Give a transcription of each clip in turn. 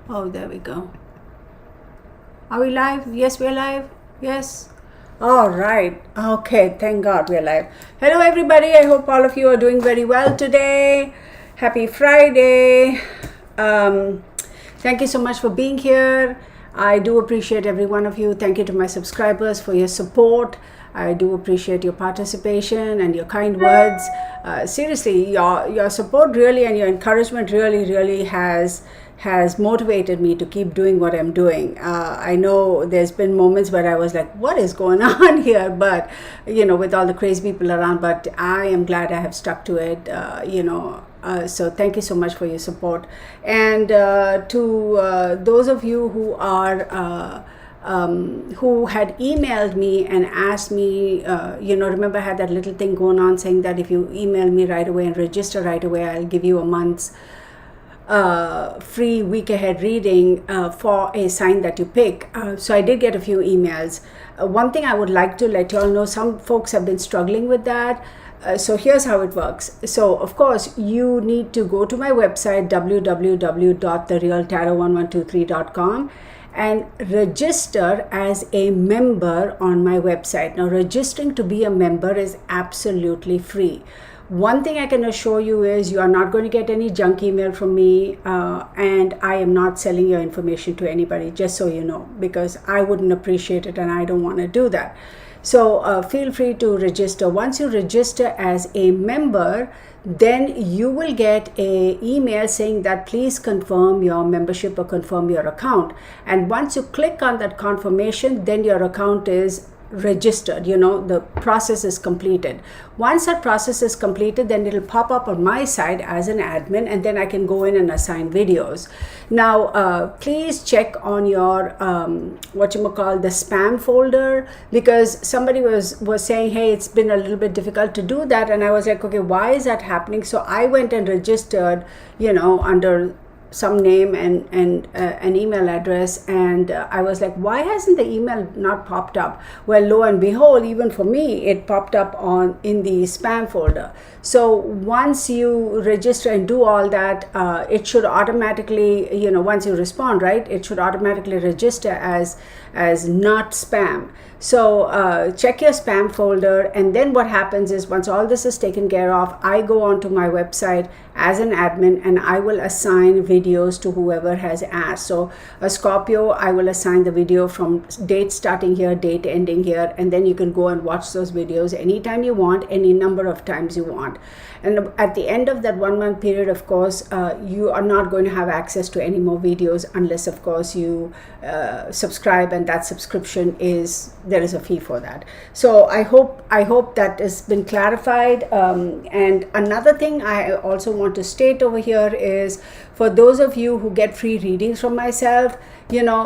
Oh, there we go. Are we live? Yes, we're live. Yes. All right. Okay. Thank God we're live. Hello, everybody. I hope all of you are doing very well today. Happy Friday. Thank you so much for being here. I do appreciate every one of you. Thank you to my subscribers for your support. I do appreciate your participation and your kind words. Seriously, your support really and your encouragement really has motivated me to keep doing what I'm doing. I know there's been moments where I was like, what is going on here? But, with all the crazy people around, but I am glad I have stuck to it, so thank you so much for your support. And to those of you who are who had emailed me and asked me, remember I had that little thing going on saying that if you email me right away and register right away, I'll give you a month's free week ahead reading for a sign that you pick. So I did get a few emails. One thing I would like to let you all know, some folks have been struggling with that. So here's how it works. So of course you need to go to my website www.therealtarot1123.com and register as a member on my website. Now, registering to be a member is absolutely free. One thing I can assure you is you are not going to get any junk email from me, and I am not selling your information to anybody, just so you know, because I wouldn't appreciate it and I don't want to do that. So feel free to register. Once you register as a member, then you will get a email saying that please confirm your membership or confirm your account. And once you click on that confirmation, then your account is registered, the process is completed. Once that process is completed, then it'll pop up on my side as an admin, and then I can go in and assign videos. Now please check on your the spam folder, because somebody was saying, hey, it's been a little bit difficult to do that, and I was like, okay, why is that happening? So I went and registered under some name and an email address, and I was like, why hasn't the email not popped up? Well, lo and behold, even for me, it popped up in the spam folder. So once you register and do all that, it should automatically, once you respond, right, it should automatically register as not spam. So check your spam folder, and then what happens is once all this is taken care of, I go onto my website as an admin and I will assign videos to whoever has asked. So a Scorpio, I will assign the video from date starting here, date ending here, and then you can go and watch those videos anytime you want, any number of times you want. And at the end of that 1 month period, of course, you are not going to have access to any more videos unless, of course, you subscribe, and that subscription there is a fee for that. So I hope that has been clarified. And another thing I also want to state over here is, for those of you who get free readings from myself, again,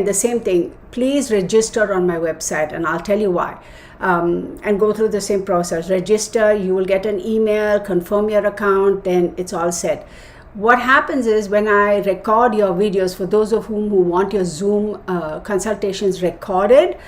the same thing, please register on my website, and I'll tell you why. And go through the same process. Register, you will get an email, confirm your account, then it's all set. What happens is, when I record your videos, for those of whom who want your Zoom consultations recorded,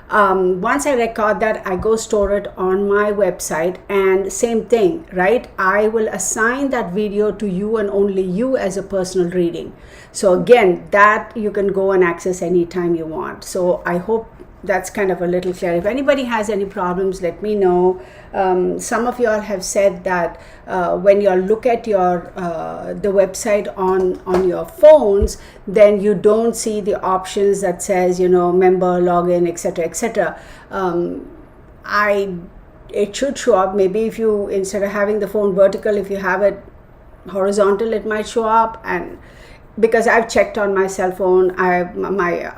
once I record that, I go store it on my website, and same thing, right? I will assign that video to you and only you as a personal reading. So again, that you can go and access anytime you want. So I hope that's kind of a little clear. If anybody has any problems, let me know. Some of y'all have said that when you look at your the website on your phones, then you don't see the options that says member, login, etc. It should show up. Maybe if you, instead of having the phone vertical, if you have it horizontal, it might show up. And because I've checked on my cell phone, my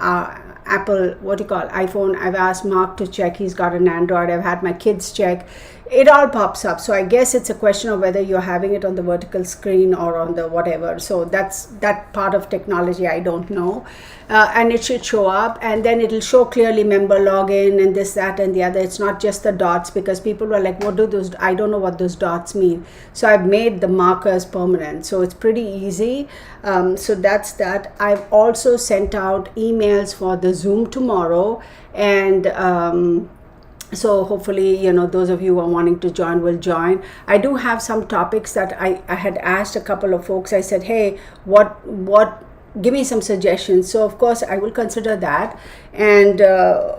Apple, iPhone, I've asked Mark to check, he's got an Android, I've had my kids check, it all pops up. So I guess it's a question of whether you're having it on the vertical screen or on the whatever. So that's that part of technology, I don't know. And it should show up, and then it'll show clearly member, login, and this, that, and the other. It's not just the dots, because people were like, what do those, I don't know what those dots mean. So I've made the markers permanent, so it's pretty easy. So that's that. I've also sent out emails for the Zoom tomorrow, and So hopefully, those of you who are wanting to join will join. I do have some topics that I had asked a couple of folks. I said, hey, what give me some suggestions. So of course I will consider that. And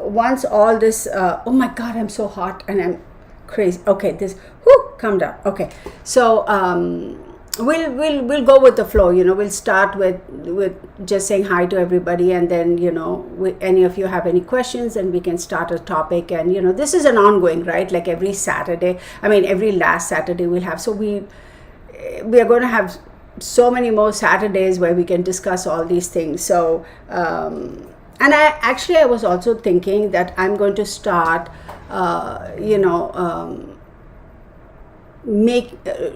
once all this, oh my God, I'm so hot and I'm crazy. Okay, calm down. Okay, so we'll go with the flow. We'll start with just saying hi to everybody, and then any of you have any questions, and we can start a topic. And this is an ongoing, right? Like every Saturday, every last Saturday we'll have. So we are going to have so many more Saturdays where we can discuss all these things. So and I was also thinking that I'm going to start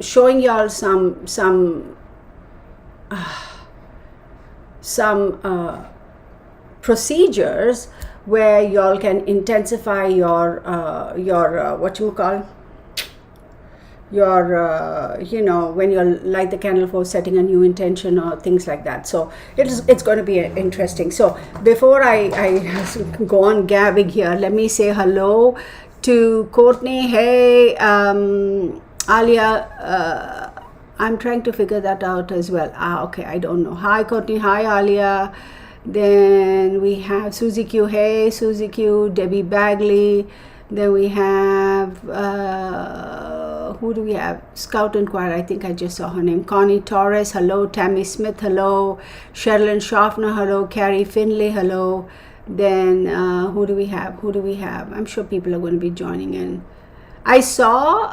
showing y'all some procedures where y'all can intensify your when you light the candle for setting a new intention or things like that. So it's going to be interesting. So before I go on gabbing here, let me say hello to Courtney. Hey, Alia, I'm trying to figure that out as well. Okay, I don't know. Hi Courtney, hi Alia. Then we have Susie Q. Hey Susie Q, Debbie Bagley. Then we have who do we have? Scout Inquirer, I think I just saw her name. Connie Torres, hello. Tammy Smith, hello. Sherilyn Schaffner, hello. Carrie Finlay, hello. Then who do we have? I'm sure people are going to be joining in. I saw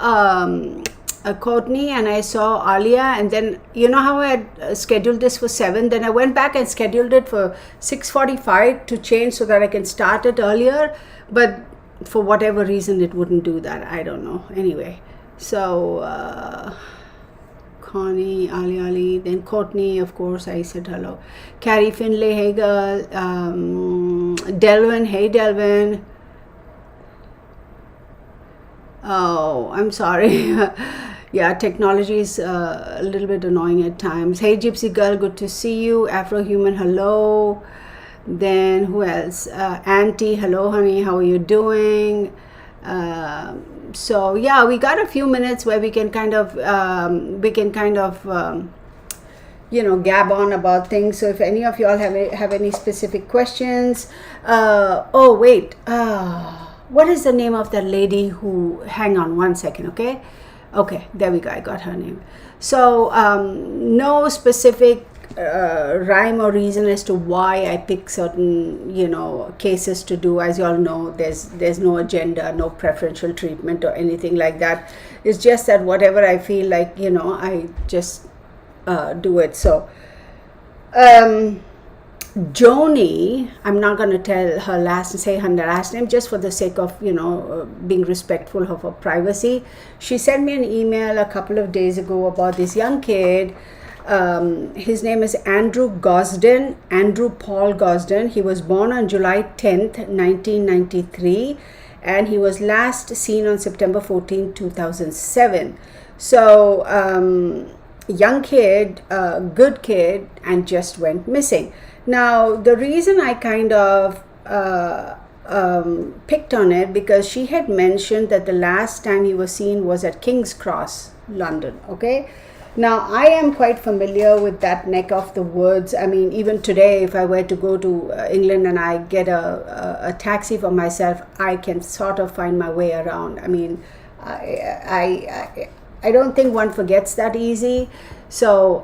Courtney and I saw Alia, and then how I had scheduled this for 7, then I went back and scheduled it for 6:45 to change so that I can start it earlier, but for whatever reason it wouldn't do that. I don't know. Anyway, so Connie, Ali, then Courtney, of course, I said hello. Carrie Finlay, hey girl. Delvin, hey Delvin. Oh, I'm sorry. Yeah, technology is a little bit annoying at times. Hey Gypsy girl, good to see you. Afro-Human, hello. Then who else? Auntie, hello honey, how are you doing? So yeah, we got a few minutes where we can kind of gab on about things. So if any of y'all have any specific questions, oh wait, what is the name of that lady who? Hang on one second, okay, there we go. I got her name. So no specific rhyme or reason as to why I pick certain cases to do. As you all know, there's no agenda, no preferential treatment or anything like that. It's just that whatever I feel like, I just do it. So Joni, I'm not going to say her last name just for the sake of being respectful of her privacy. She sent me an email a couple of days ago about this young kid. His name is Andrew Paul Gosden. He was born on July 10th, 1993, and he was last seen on September 14, 2007. So, young kid, good kid, and just went missing. Now, the reason I kind of picked on it, because she had mentioned that the last time he was seen was at King's Cross, London, okay? Now, I am quite familiar with that neck of the woods. Even today, if I were to go to England and I get a taxi for myself, I can sort of find my way around. I don't think one forgets that easy. So,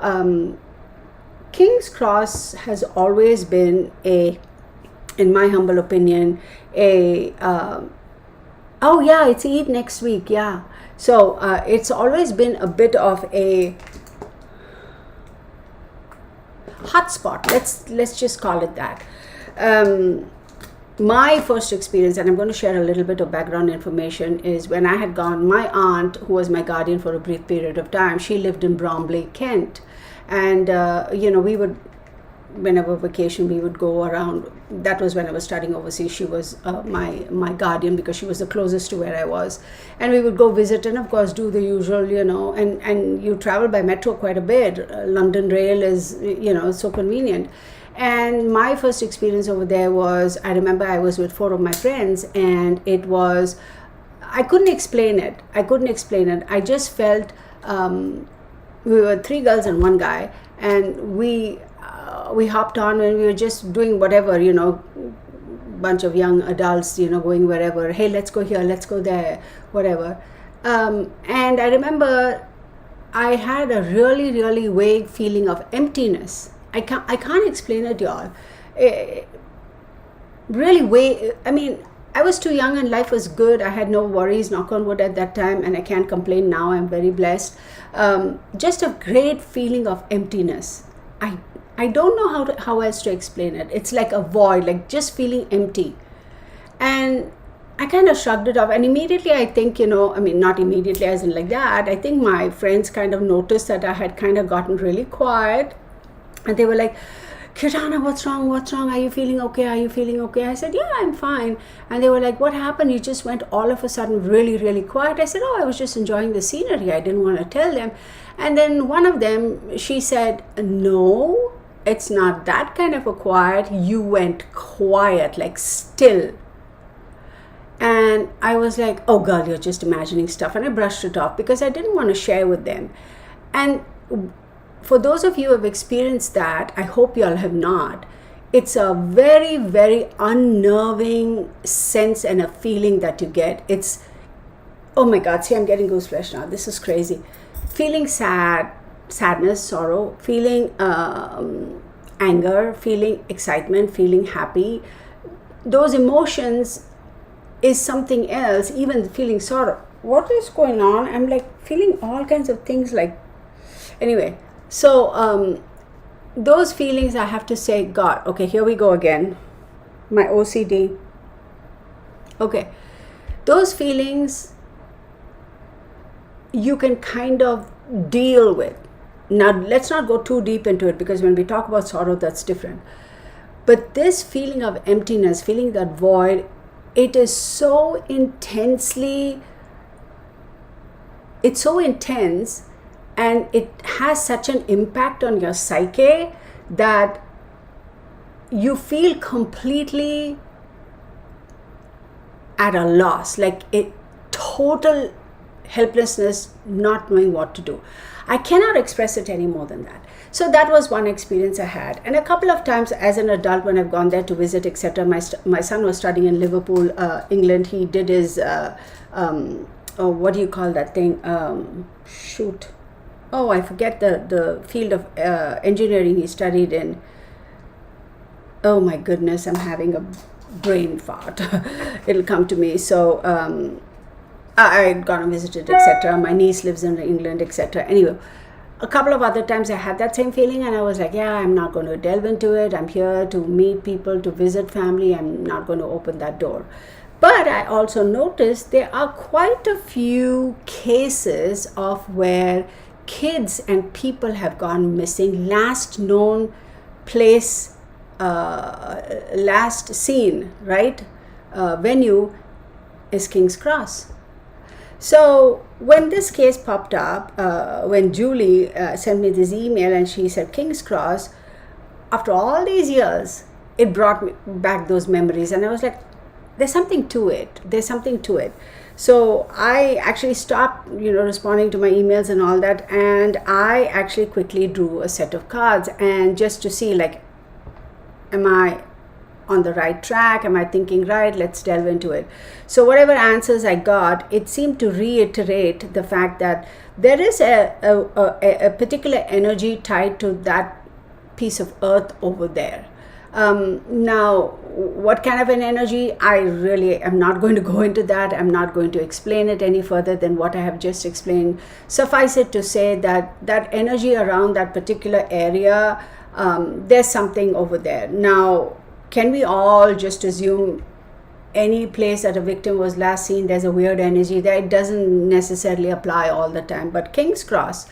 King's Cross has always been in my humble opinion, oh yeah, it's Eid next week, yeah. So it's always been a bit of a hotspot. Let's just call it that. My first experience, and I'm going to share a little bit of background information, is when I had gone. My aunt, who was my guardian for a brief period of time, she lived in Bromley, Kent, and we would. Whenever vacation, we would go around. That was when I was studying overseas. She was my guardian because she was the closest to where I was, and we would go visit and of course do the usual, and you travel by metro quite a bit. London Rail is so convenient, And my first experience over there was, I remember I was with 4 of my friends, and it was, I couldn't explain it. I just felt, we were 3 girls and 1 guy, and we hopped on and we were just doing whatever, bunch of young adults, going wherever. Hey, let's go here, let's go there, whatever. And I remember I had a really, really vague feeling of emptiness. I can't explain it, y'all. Really vague. I mean, I was too young and life was good. I had no worries, knock on wood, at that time, and I can't complain now. I'm very blessed. Just a great feeling of emptiness. I don't know how else to explain it. It's like a void, like just feeling empty. And I kind of shrugged it off, and immediately I think, not immediately as in like that, I think my friends kind of noticed that I had kind of gotten really quiet, and they were like, Kirtana, what's wrong? Are you feeling okay? I said, yeah, I'm fine. And they were like, what happened? You just went all of a sudden really, really quiet. I said, oh, I was just enjoying the scenery. I didn't want to tell them. And then one of them, she said, no, it's not that kind of a quiet. You went quiet, like still. And I was like, oh girl, you're just imagining stuff. And I brushed it off because I didn't want to share with them. And for those of you who have experienced that, I hope you all have not. It's a very, very unnerving sense and a feeling that you get. It's, oh my God, see, I'm getting goosebumps now. This is crazy. Feeling sadness, sorrow, feeling anger, feeling excitement, feeling happy. Those emotions is something else, even feeling sorrow. What is going on? I'm like feeling all kinds of things, like, anyway. So those feelings, I have to say, God, okay, here we go again. My OCD. Okay. Those feelings you can kind of deal with. Now, let's not go too deep into it, because when we talk about sorrow, that's different. But this feeling of emptiness, feeling that void, it is so intensely, it's so intense, and it has such an impact on your psyche that you feel completely at a loss, like a total helplessness, not knowing what to do. I cannot express it any more than that. So that was one experience I had. And a couple of times as an adult, when I've gone there to visit, etc., my son was studying in Liverpool, England. He did his, what do you call that thing? I forget the field of engineering he studied in. Oh my goodness, I'm having a brain fart. It'll come to me. So I'd gone and visited, etc. My niece lives in England, etc. Anyway, a couple of other times I had that same feeling, and I was like, yeah, I'm not going to delve into it. I'm here to meet people, to visit family. I'm not going to open that door. But I also noticed there are quite a few cases of where kids and people have gone missing. Last known place, last seen, right, venue is King's Cross. So when this case popped up, when Julie sent me this email and she said King's Cross, after all these years, it brought me back those memories, and I was like, there's something to it. So I actually stopped, responding to my emails and all that, and I actually quickly drew a set of cards, and just to see, like, am I on the right track? Am I thinking right? Let's delve into it. So whatever answers I got, it seemed to reiterate the fact that there is a particular energy tied to that piece of earth over there. Now, what kind of an energy? I really am not going to go into that. I'm not going to explain it any further than what I have just explained. Suffice it to say that that energy around that particular area, there's something over there. Now, can we all just assume any place that a victim was last seen, there's a weird energy there? It doesn't necessarily apply all the time. But King's Cross,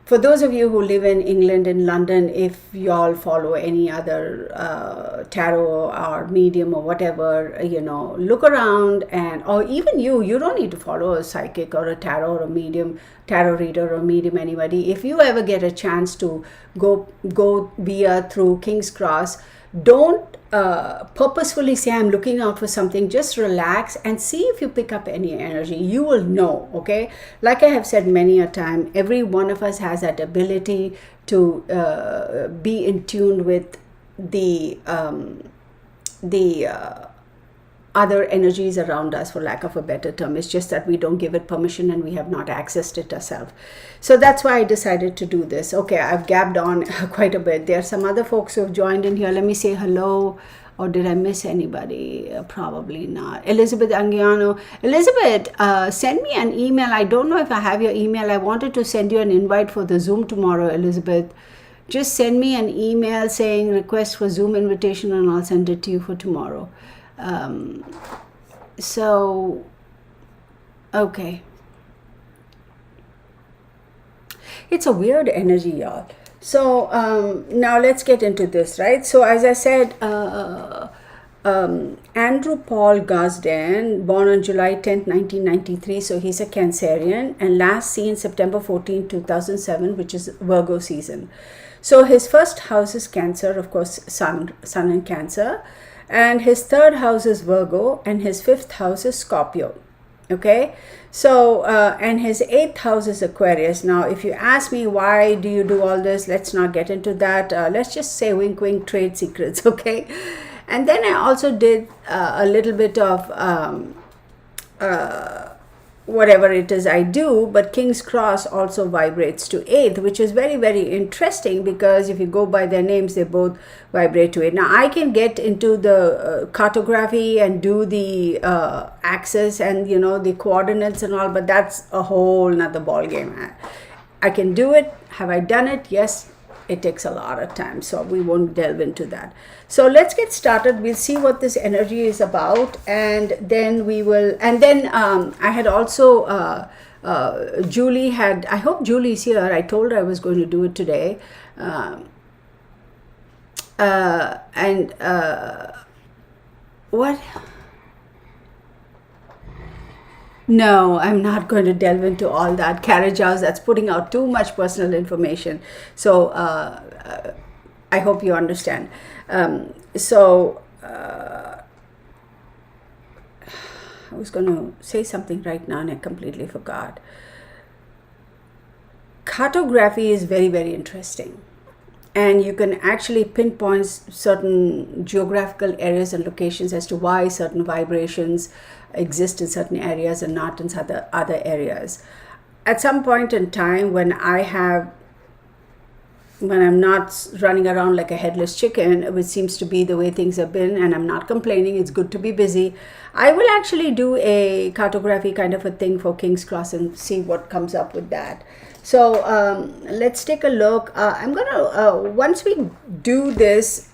for those of you who live in England and London, if y'all follow any other tarot or medium or whatever, look around, and or even you don't need to follow a psychic or a tarot or a medium, tarot reader or medium, anybody. If you ever get a chance to go via through King's Cross, don't purposefully say I'm looking out for something. Just relax and see if you pick up any energy. You will know, okay? Like I have said many a time, every one of us has that ability to be in tune with the other energies around us, for lack of a better term. It's just that we don't give it permission and we have not accessed it ourselves. So that's why I decided to do this. Okay, I've gabbed on quite a bit. There are some other folks who have joined in here. Let me say hello. Or did I miss anybody? Probably not. Elizabeth Angiano. Elizabeth, send me an email. I don't know if I have your email. I wanted to send you an invite for the Zoom tomorrow, Elizabeth. Just send me an email saying request for Zoom invitation, and I'll send it to you for tomorrow. So, okay. It's a weird energy, y'all. So, now let's get into this, right? So, as I said, Andrew Paul Gosden, born on July 10th, 1993. So, he's a Cancerian, and last seen September 14, 2007, which is Virgo season. So, his first house is Cancer, of course, Sun in Cancer. And his third house is Virgo, and his fifth house is Scorpio. Okay, so and his eighth house is Aquarius. Now, if you ask me why do you do all this, let's not get into that. Let's just say wink wink, trade secrets. Okay, and then I also did a little bit of whatever it is I do, but King's Cross also vibrates to 8th, which is very, very interesting, because if you go by their names, they both vibrate to 8. Now, I can get into the cartography and do the axis and, the coordinates and all, but that's a whole nother ball game. I can do it. Have I done it? Yes. It takes a lot of time, so we won't delve into that. So let's get started. We'll see what this energy is about, and then we will. And then I had also Julie had. I hope Julie's here. I told her I was going to do it today, what? No, I'm not going to delve into all that. Carriage house, that's putting out too much personal information. So I hope you understand. I was going to say something right now and I completely forgot. Cartography is very, very interesting. And you can actually pinpoint certain geographical areas and locations as to why certain vibrations exist in certain areas and not in other areas. At some point in time, when I'm not running around like a headless chicken, which seems to be the way things have been, and I'm not complaining, it's good to be busy, I will actually do a cartography kind of a thing for King's Cross and see what comes up with that. So let's take a look. I'm gonna once we do this,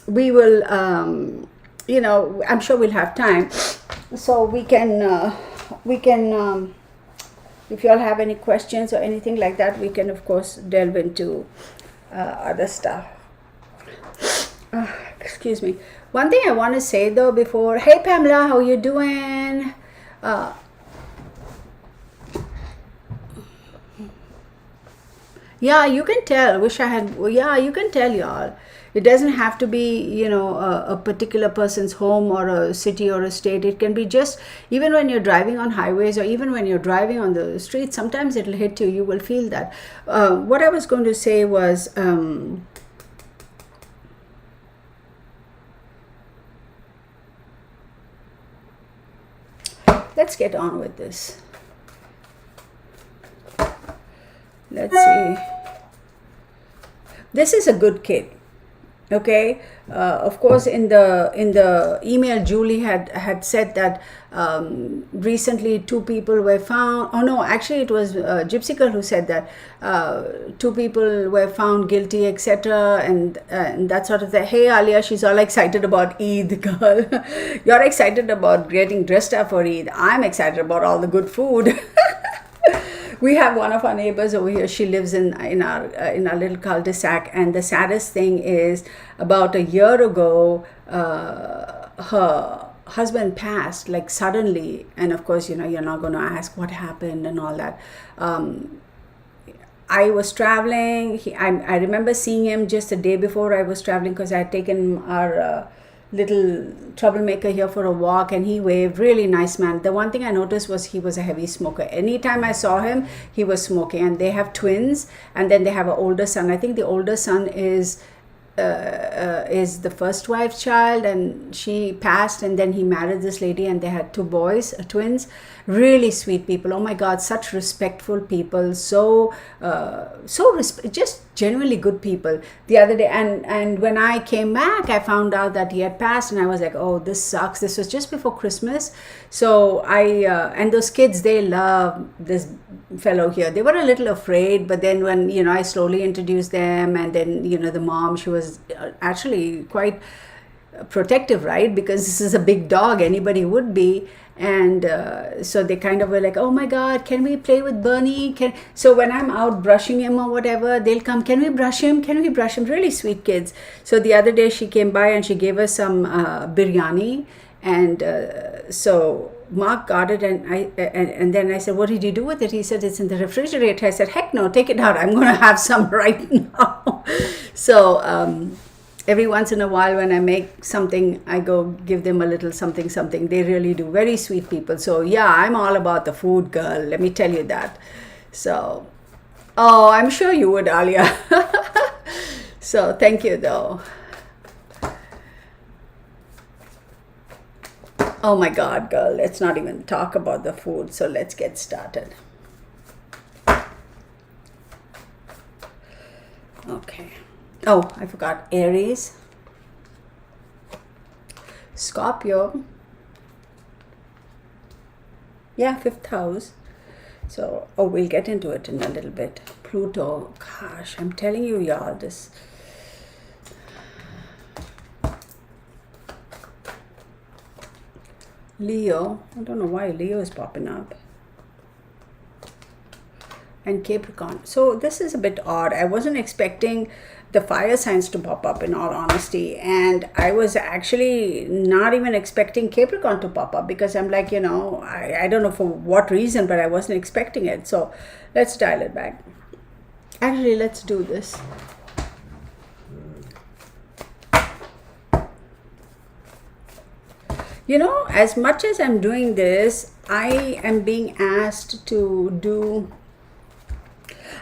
we will, I'm sure we'll have time, so we can, if you all have any questions or anything like that, we can of course delve into other stuff. Excuse me. One thing I want to say though before, hey Pamela, how you doing? Yeah, you can tell. Wish I had. Yeah, you can tell, y'all. It doesn't have to be, a particular person's home or a city or a state. It can be just, even when you're driving on highways or even when you're driving on the streets, sometimes it'll hit you. You will feel that. What I was going to say was, let's get on with this. Let's see. This is a good kid. Okay. Of course, in the email, Julie had said that recently 2 people were found. Oh no, actually it was Gypsy Girl who said that 2 people were found guilty, etc. And that sort of thing. Hey Alia, she's all excited about Eid, girl. You're excited about getting dressed up for Eid. I'm excited about all the good food. We have one of our neighbors over here. She lives in our little cul-de-sac, and the saddest thing is, about a year ago, her husband passed like suddenly, and of course, you're not going to ask what happened and all that. I was traveling. I remember seeing him just the day before I was traveling, because I had taken our little troublemaker here for a walk, and he waved. Really nice man. The one thing I noticed was he was a heavy smoker. Anytime I saw him, he was smoking. And they have twins, and then they have an older son. I think the older son is the first wife's child, and she passed, and then he married this lady, and they had two boys, twins. Really sweet people. Oh my God, such respectful people. Just genuinely good people. The other day, and when I came back, I found out that he had passed, and I was like, oh, this sucks. This was just before Christmas. So and those kids, they love this fellow here. They were a little afraid, but then when I slowly introduced them, and then the mom, she was actually quite protective, right? Because this is a big dog, anybody would be. And so they kind of were like, oh my God, can we play with Bernie? So when I'm out brushing him or whatever, they'll come, can we brush him? Can we brush him? Really sweet kids. So the other day she came by and she gave us some biryani, and so Mark got it, and then I said, what did you do with it? He said, it's in the refrigerator. I said, heck no, take it out. I'm going to have some right now. So every once in a while when I make something, I go give them a little something. They really do. Very sweet people. So yeah, I'm all about the food, girl. Let me tell you that. So, oh, I'm sure you would, Alia. So thank you though. Oh my God, girl, let's not even talk about the food. So let's get started. Okay. Oh, I forgot. Aries, Scorpio. Yeah, 5th house. So, we'll get into it in a little bit. Pluto. Gosh, I'm telling you, y'all, this. Leo. I don't know why Leo is popping up. And Capricorn. So this is a bit odd. I wasn't expecting the fire signs to pop up, in all honesty, and I was actually not even expecting Capricorn to pop up, because I'm like, I don't know for what reason, but I wasn't expecting it. So let's dial it back. Actually, let's do this. As much as I'm doing this, I am being asked to do.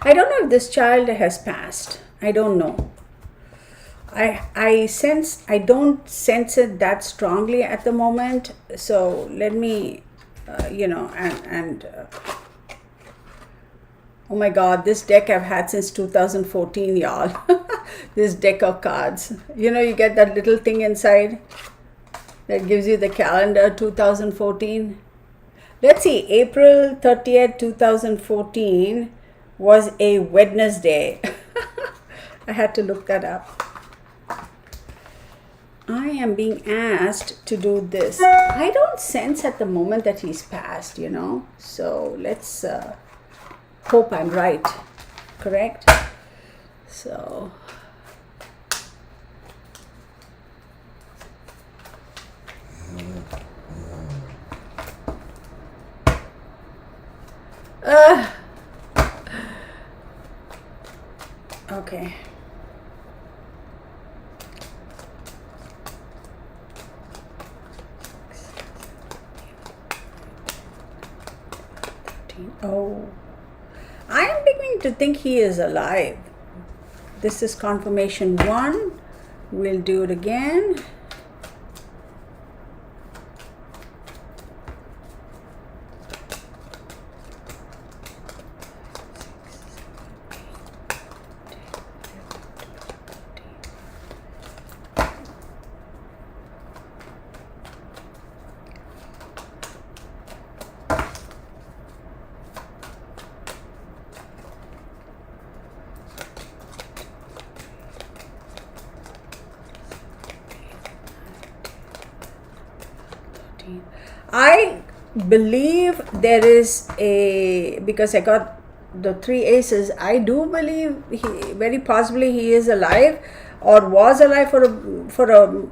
I don't know if this child has passed. I don't know. I don't sense it that strongly at the moment. So let me, oh my God, this deck I've had since 2014, y'all. This deck of cards. You get that little thing inside that gives you the calendar 2014. Let's see, April 30th, 2014 was a Wednesday. I had to look that up. I am being asked to do this. I don't sense at the moment that he's passed, So let's hope I'm right. Correct? So. Okay. Oh, I am beginning to think he is alive. This is confirmation 1. We'll do it again. I believe there is because I got the three aces, I do believe very possibly he is alive or was alive for a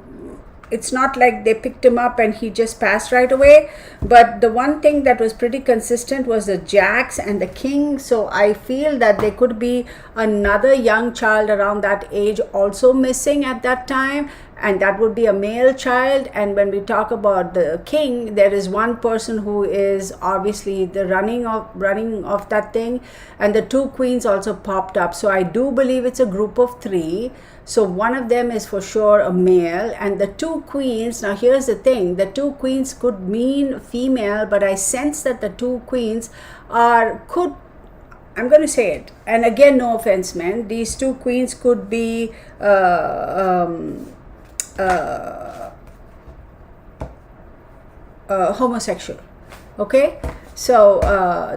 it's not like they picked him up and he just passed right away. But the one thing that was pretty consistent was the jacks and the king. So I feel that there could be another young child around that age also missing at that time, and that would be a male child. And when we talk about the king, there is one person who is obviously the running of that thing, and the two queens also popped up. So I do believe it's a group of three. So one of them is for sure a male, and the two queens, now here's the thing, the two queens could mean female, but I sense that the two queens I'm going to say it, and again, no offense, man, these two queens could be homosexual. Okay, so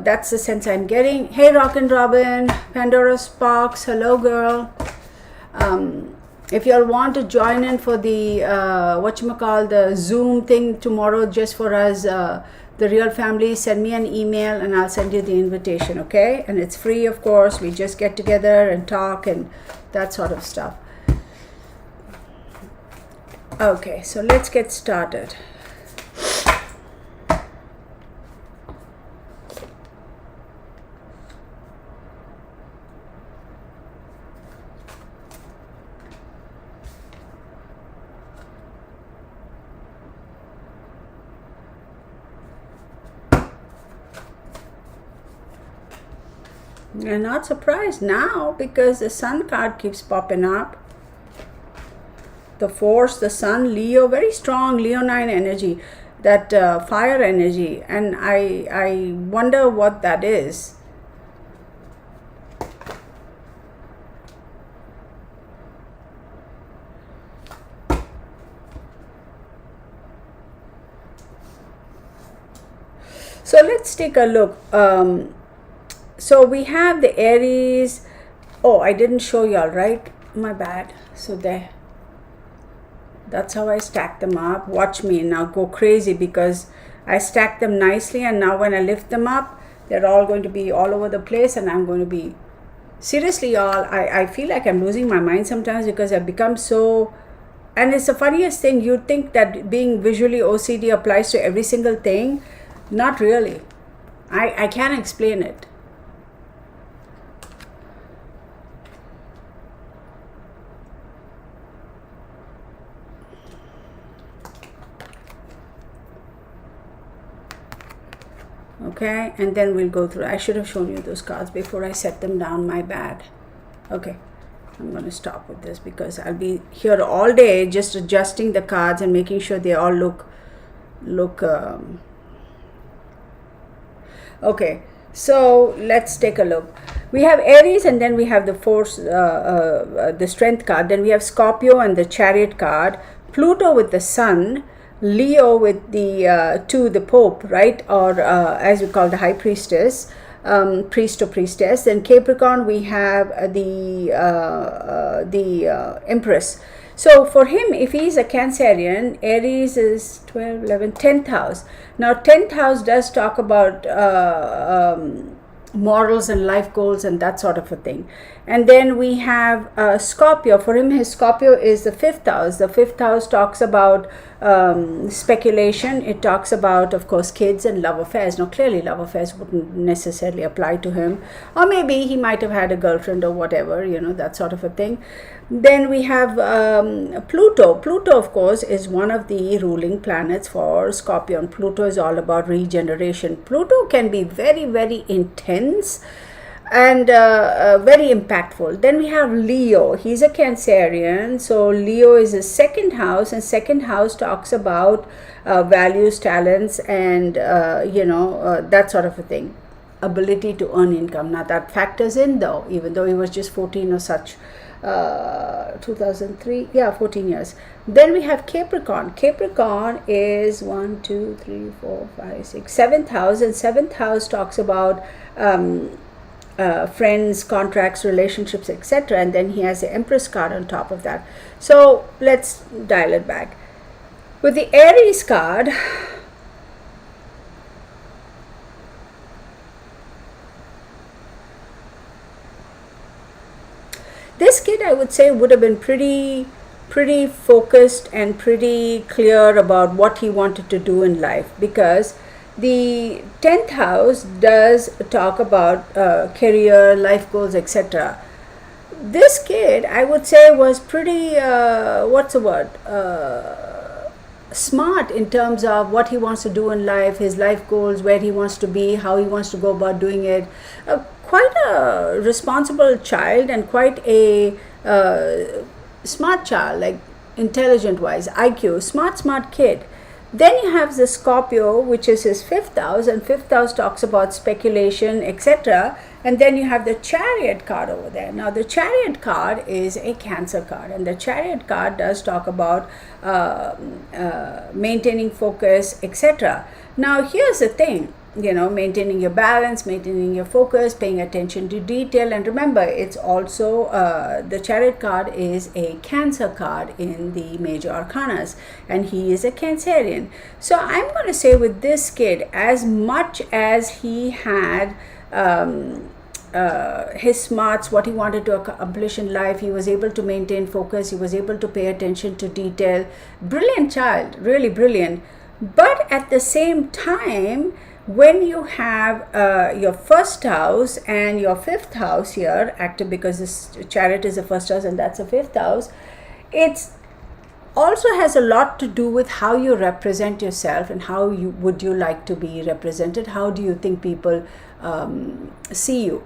that's the sense I'm getting. Hey, Rockin' Robin, Pandora Sparks, hello, girl. If you all want to join in for the the Zoom thing tomorrow, just for us, the real family, send me an email and I'll send you the invitation. Okay, and it's free, of course. We just get together and talk and that sort of stuff. Okay, so let's get started. I'm not surprised now because the sun card keeps popping up. The force, the sun, Leo, very strong Leonine energy, that fire energy, and I wonder what that is. So let's take a look. So we have the Aries. Oh, I didn't show y'all, right? My bad. So there. That's how I stack them up. Watch me now go crazy because I stack them nicely, and now when I lift them up, they're all going to be all over the place, and I'm going to be... Seriously, y'all, I feel like I'm losing my mind sometimes because I've become so... And it's the funniest thing. You'd think that being visually OCD applies to every single thing. Not really. I can't explain it. Okay, and then we'll go through. I should have shown you those cards before I set them down. My bad. Okay, I'm going to stop with this because I'll be here all day just adjusting the cards and making sure they all look okay, so let's take a look. We have Aries, and then we have the force, the strength card. Then we have Scorpio and the chariot card. Pluto with the sun. Leo with the Pope, right? Or as we call the High Priestess, priest or priestess. Then Capricorn, we have the Empress. So for him, if he's a Cancerian, Aries is 12, 11, 10th house. Now 10th house does talk about morals and life goals and that sort of a thing. And then we have Scorpio. For him, his Scorpio is the 5th house. The 5th house talks about speculation. It talks about, of course, kids and love affairs. Now clearly love affairs wouldn't necessarily apply to him, or maybe he might have had a girlfriend or whatever, that sort of a thing. Then we have Pluto. Pluto, of course, is one of the ruling planets for Scorpion. Pluto is all about regeneration. Pluto can be very, very intense and very impactful. Then we have Leo. He's a Cancerian. So Leo is his 2nd house, and 2nd house talks about values, talents, and, that sort of a thing. Ability to earn income. Now that factors in though, even though he was just 14 or such. 2003, 14 years. Then we have Capricorn. Capricorn is 1, 2, 3, 4, 5, 6, 7th house, and 7th house talks about friends, contracts, relationships, etc. And then he has the Empress card on top of that. So let's dial it back. With the Aries card, This kid, I would say, would have been pretty focused and pretty clear about what he wanted to do in life, because the 10th house does talk about career, life goals, etc. This kid, I would say, was pretty, smart in terms of what he wants to do in life, his life goals, where he wants to be, how he wants to go about doing it. Quite a responsible child, and quite a smart child, like intelligent wise, IQ, smart kid. Then you have the Scorpio, which is his 5th house, and 5th house talks about speculation, etc. And then you have the Chariot card over there. Now the Chariot card is a Cancer card, and the Chariot card does talk about maintaining focus, etc. Now here's the thing, maintaining your balance, maintaining your focus, paying attention to detail. And remember, it's also the Chariot card is a Cancer card in the major arcanas, and he is a Cancerian. So I'm going to say with this kid, as much as he had his smarts, what he wanted to accomplish in life, he was able to maintain focus, he was able to pay attention to detail. Brilliant child, really brilliant. But at the same time, when you have your 1st house and your 5th house here active, because this Chariot is the 1st house and that's the 5th house, it's also has a lot to do with how you represent yourself and how would you like to be represented. How do you think people see you?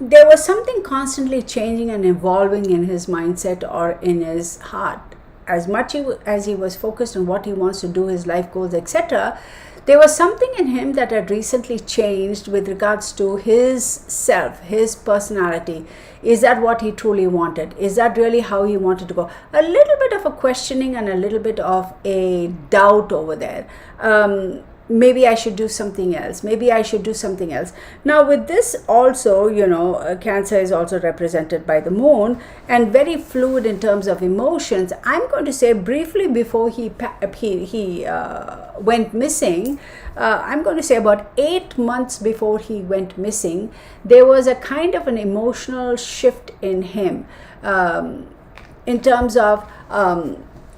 There was something constantly changing and evolving in his mindset or in his heart. As much as he was focused on what he wants to do, his life goals, etc., there was something in him that had recently changed with regards to his self, his personality. Is that what he truly wanted? Is that really how he wanted to go? A little bit of a questioning and a little bit of a doubt over there. Maybe I should do something else. Maybe I should do something else. Now with this also, Cancer is also represented by the moon and very fluid in terms of emotions. I'm going to say briefly before he went missing, I'm going to say about 8 months before he went missing, there was a kind of an emotional shift in him in terms of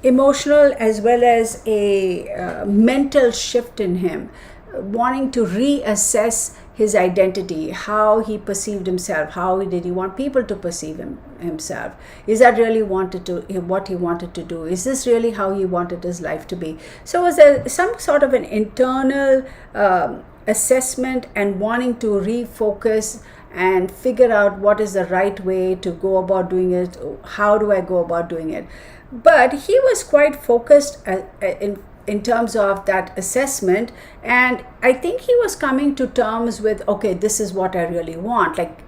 emotional as well as a mental shift in him, wanting to reassess his identity, how he perceived himself, how did he want people to perceive himself. Is that really what he wanted to do? Is this really how he wanted his life to be? So was there some sort of an internal assessment and wanting to refocus and figure out what is the right way to go about doing it? How do I go about doing it? But he was quite focused in terms of that assessment, and I think he was coming to terms with, okay, this is what I really want, like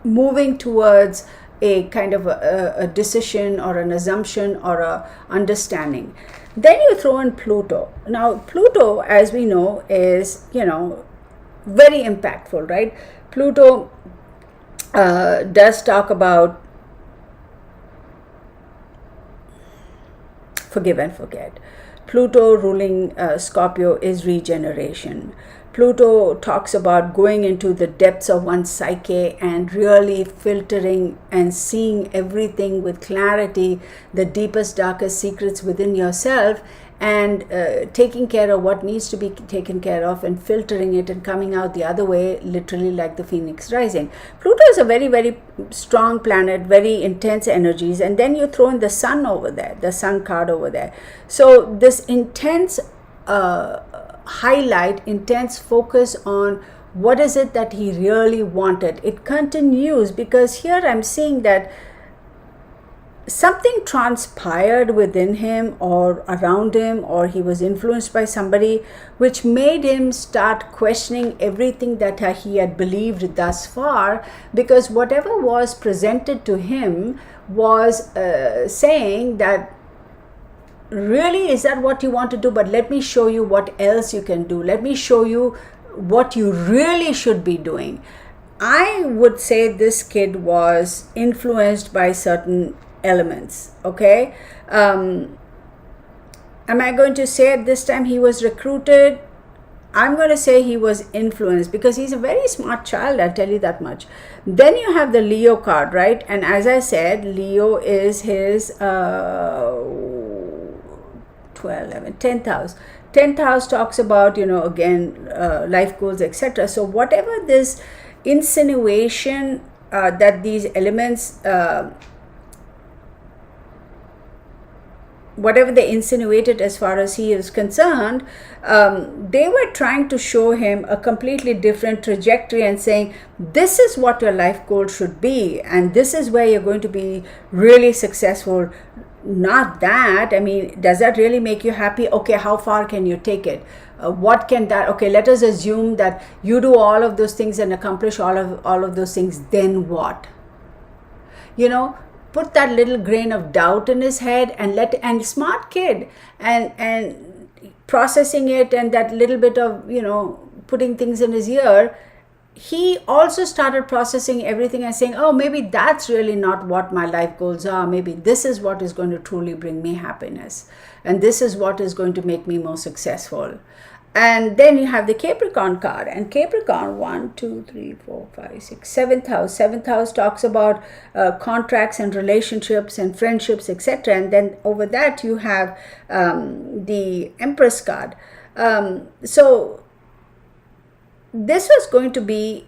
moving towards a kind of a decision or an assumption or a understanding. Then you throw in Pluto. Now Pluto, as we know, is very impactful, right? Pluto does talk about forgive and forget. Pluto ruling Scorpio is regeneration. Pluto talks about going into the depths of one's psyche and really filtering and seeing everything with clarity, the deepest, darkest secrets within yourself, and taking care of what needs to be taken care of and filtering it and coming out the other way, literally like the phoenix rising. Pluto is a very, very strong planet, very intense energies, and then you throw in the sun over there, the sun card over there. So this intense highlight, intense focus on what is it that he really wanted. It continues because here I'm seeing that something transpired within him or around him, or he was influenced by somebody, which made him start questioning everything that he had believed thus far, because whatever was presented to him was saying that, really, is that what you want to do? But let me show you what else you can do. Let me show you what you really should be doing. I would say this kid was influenced by certain elements. Okay, am I going to say at this time he was recruited? I'm going to say he was influenced, because he's a very smart child, I'll tell you that much. Then you have the Leo card, right? And as I said, Leo is his 12, 11, 10th house. 10th house talks about, again, life goals, etc. So whatever this insinuation that these elements, whatever they insinuated as far as he is concerned, they were trying to show him a completely different trajectory and saying, this is what your life goal should be, and this is where you're going to be really successful. Not that, I mean, does that really make you happy? Okay, how far can you take it? What can that, okay, let us assume that you do all of those things and accomplish all of those things, then what? Put that little grain of doubt in his head, and smart kid, and processing it, and that little bit of, putting things in his ear, he also started processing everything and saying, oh, maybe that's really not what my life goals are. Maybe this is what is going to truly bring me happiness. And this is what is going to make me more successful. And then you have the Capricorn card. And Capricorn, 1, 2, 3, 4, 5, 6, 7th house. 7th house talks about contracts and relationships and friendships, etc. And then over that you have the Empress card. So this was going to be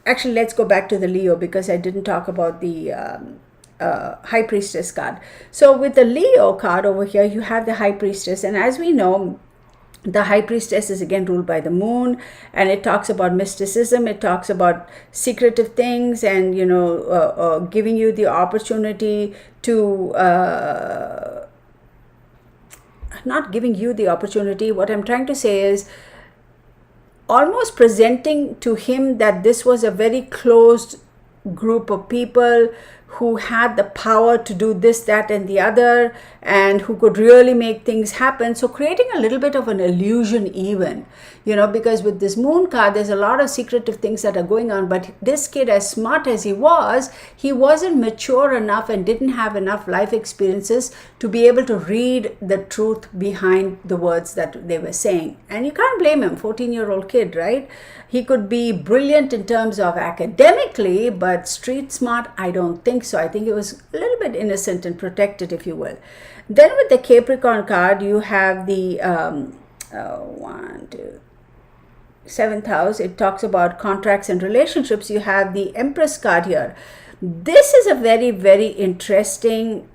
actually, let's go back to the Leo, because I didn't talk about the High Priestess card. So with the Leo card over here, you have the High Priestess, and as we know, the High Priestess is again ruled by the moon, and it talks about mysticism. It talks about secretive things, and giving you the opportunity to not giving you the opportunity. What I'm trying to say is almost presenting to him that this was a very closed group of people who had the power to do this, that, and the other, and who could really make things happen. So creating a little bit of an illusion even, because with this moon card, there's a lot of secretive things that are going on. But this kid, as smart as he wasn't mature enough and didn't have enough life experiences to be able to read the truth behind the words that they were saying. And you can't blame him, 14-year-old kid, right? He could be brilliant in terms of academically, but street smart, I don't think so. I think it was a little bit innocent and protected, if you will. Then with the Capricorn card, you have the 7th house. It talks about contracts and relationships. You have the Empress card here. This is a very, very interesting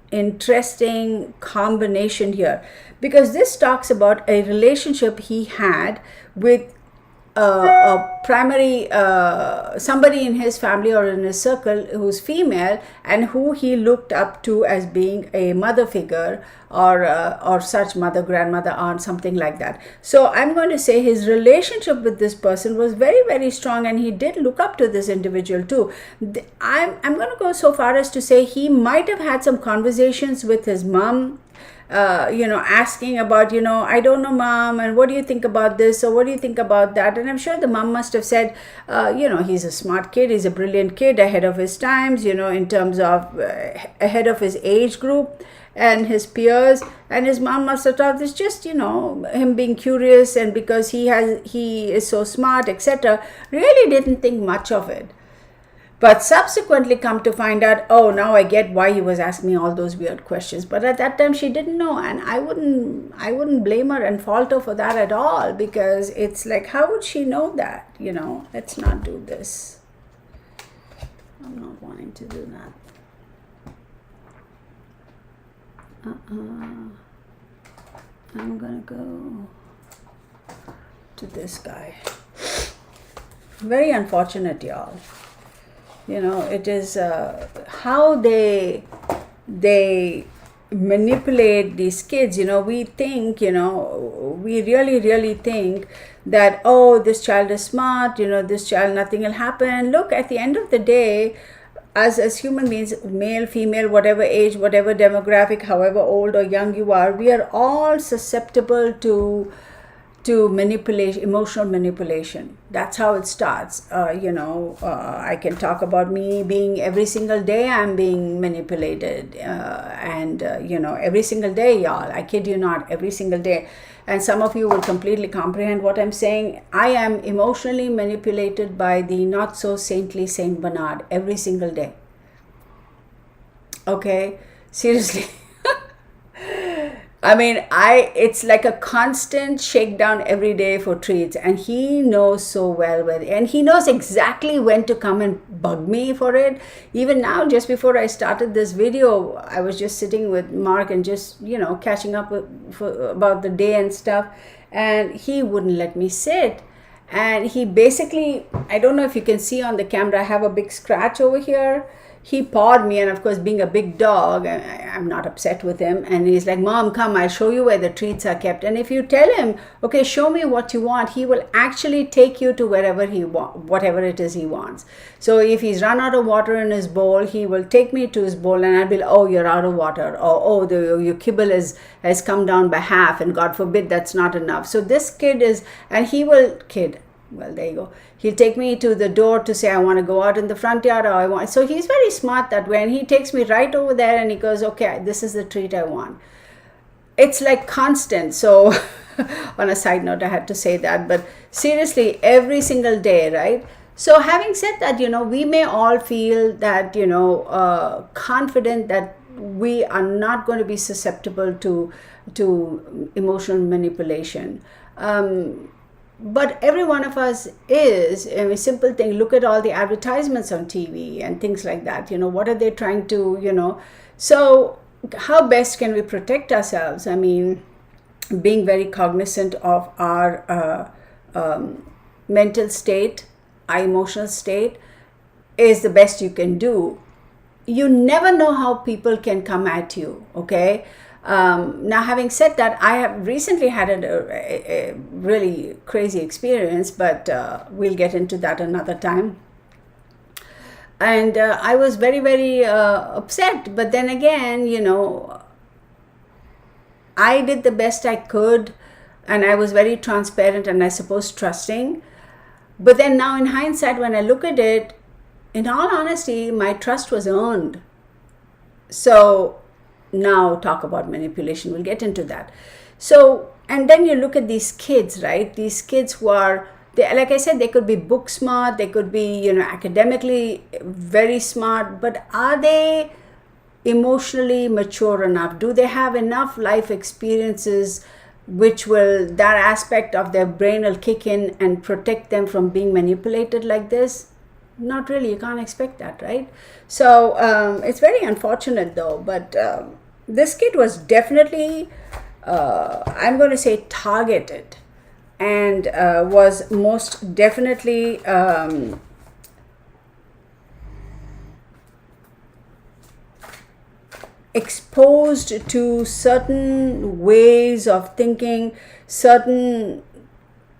combination here, because this talks about a relationship he had with a primary somebody in his family or in his circle who's female, and who he looked up to as being a mother figure, or such, mother, grandmother, aunt, something like that. So I'm going to say his relationship with this person was very, very strong, and he did look up to this individual too. I'm going to go so far as to say he might have had some conversations with his mom, asking about, I don't know, mom, and what do you think about this, or what do you think about that? And I'm sure the mom must have said, he's a smart kid, he's a brilliant kid, ahead of his times, in terms of ahead of his age group and his peers. And his mom must have thought this just, him being curious, and because he is so smart, etc., really didn't think much of it. But subsequently come to find out, oh, now I get why he was asking me all those weird questions. But at that time she didn't know, and I wouldn't blame her and fault her for that at all, because it's like, how would she know that? Let's not do this. I'm not wanting to do that. I'm gonna go to this guy. Very unfortunate, y'all. It is how they manipulate these kids. We think, we really think that, oh, this child is smart, this child, nothing will happen. Look, at the end of the day, as human beings, male, female, whatever age, whatever demographic, however old or young you are, we are all susceptible to to manipulation, emotional manipulation. That's how it starts. I can talk about me being every single day I'm being manipulated, every single day, y'all. I kid you not, every single day. And some of you will completely comprehend what I'm saying. I am emotionally manipulated by the not so saintly Saint Bernard every single day. Okay, seriously. I mean, it's like a constant shakedown every day for treats, and he knows so well and he knows exactly when to come and bug me for it. Even now, just before I started this video, I was just sitting with Mark and just, catching up about the day and stuff, and he wouldn't let me sit. And he basically, I don't know if you can see on the camera, I have a big scratch over here. He pawed me, and of course, being a big dog, I'm not upset with him. And he's like, Mom, come, I'll show you where the treats are kept. And if you tell him, okay, show me what you want, he will actually take you to wherever whatever it is he wants. So if he's run out of water in his bowl, he will take me to his bowl, and I'll be like, oh, you're out of water. Or, your kibble has come down by half, and God forbid that's not enough. So this kid well, there you go. He'll take me to the door to say, I want to go out in the front yard, or I want. So he's very smart that way. And he takes me right over there and he goes, okay, this is the treat I want. It's like constant. So on a side note, I had to say that. But seriously, every single day, right? So having said that, we may all feel that, confident that we are not going to be susceptible to emotional manipulation. But every one of us is. A simple thing, look at all the advertisements on TV and things like that. What are they trying to, So how best can we protect ourselves? I mean, being very cognizant of our mental state, our emotional state is the best you can do. You never know how people can come at you, okay? Now, having said that, I have recently had a really crazy experience, but we'll get into that another time. And I was very, very upset. But then again, I did the best I could, and I was very transparent and I suppose trusting. But then now in hindsight, when I look at it, in all honesty, my trust was earned. So now talk about manipulation. We'll get into that. So, and then you look at these kids, right? These kids who are, like I said, they could be book smart, they could be, academically very smart, but are they emotionally mature enough? Do they have enough life experiences that aspect of their brain will kick in and protect them from being manipulated like this? Not really. You can't expect that, right? So it's very unfortunate though, but this kid was definitely, I'm going to say, targeted, and was most definitely exposed to certain ways of thinking, certain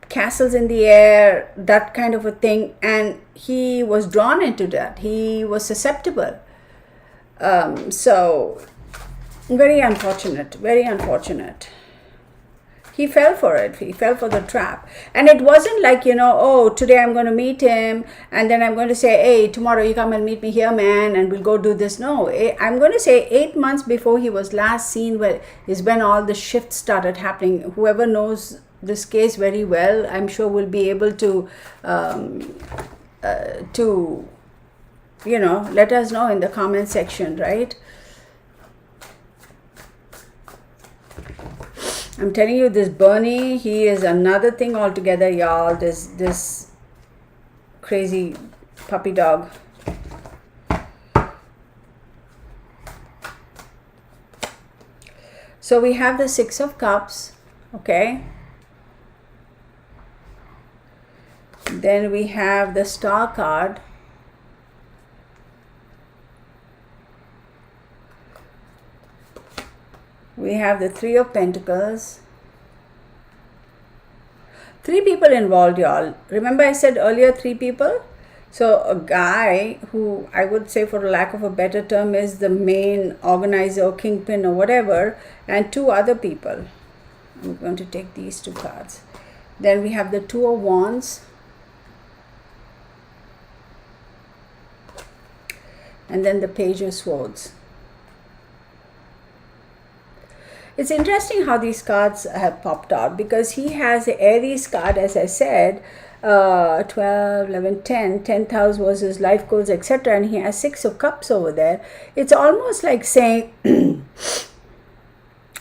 castles in the air, that kind of a thing, and he was drawn into that. He was susceptible. So very unfortunate, very unfortunate. He fell for it. He fell for the trap. And it wasn't like, oh, today I'm going to meet him and then I'm going to say, hey, tomorrow you come and meet me here, man, and we'll go do this. No, I'm going to say 8 months before he was last seen is when all the shifts started happening. Whoever knows this case very well, I'm sure will be able to let us know in the comment section, right? I'm telling you, this Bernie, he is another thing altogether, y'all. This crazy puppy dog. So we have the Six of Cups, okay? Then we have the Star card. We have the Three of Pentacles. 3 people involved, y'all. Remember I said earlier 3 people? So a guy who I would say, for lack of a better term, is the main organizer, kingpin or whatever, and 2 other people. I'm going to take these 2 cards. Then we have the Two of Wands. And then the Page of Swords. It's interesting how these cards have popped out, because he has the Aries card, as I said, 12, 11, 10, 10th house was his life goals, etc. And he has 6 of Cups over there. It's almost like saying,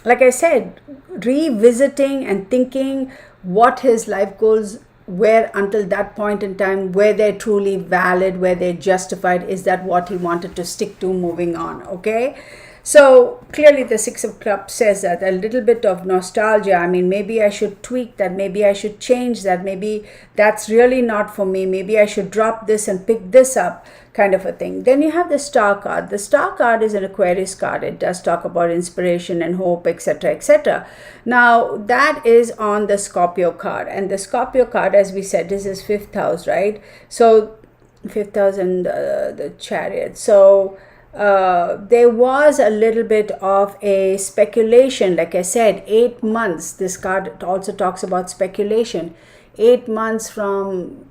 like I said, revisiting and thinking what his life goals were until that point in time, were they truly valid, were they justified, is that what he wanted to stick to moving on, okay? So clearly the Six of Cups says that a little bit of nostalgia. I mean, maybe I should tweak that, maybe I should change that, maybe that's really not for me, maybe I should drop this and pick this up, kind of a thing. Then you have the Star card. The Star card is an Aquarius card. It does talk about inspiration and hope, etc., etc. Now that is on the Scorpio card, and the Scorpio card, as we said, this is 5th house, right? So 5th house and the Chariot. So there was a little bit of a speculation. Like I said, 8 months. This card also talks about speculation. 8 months from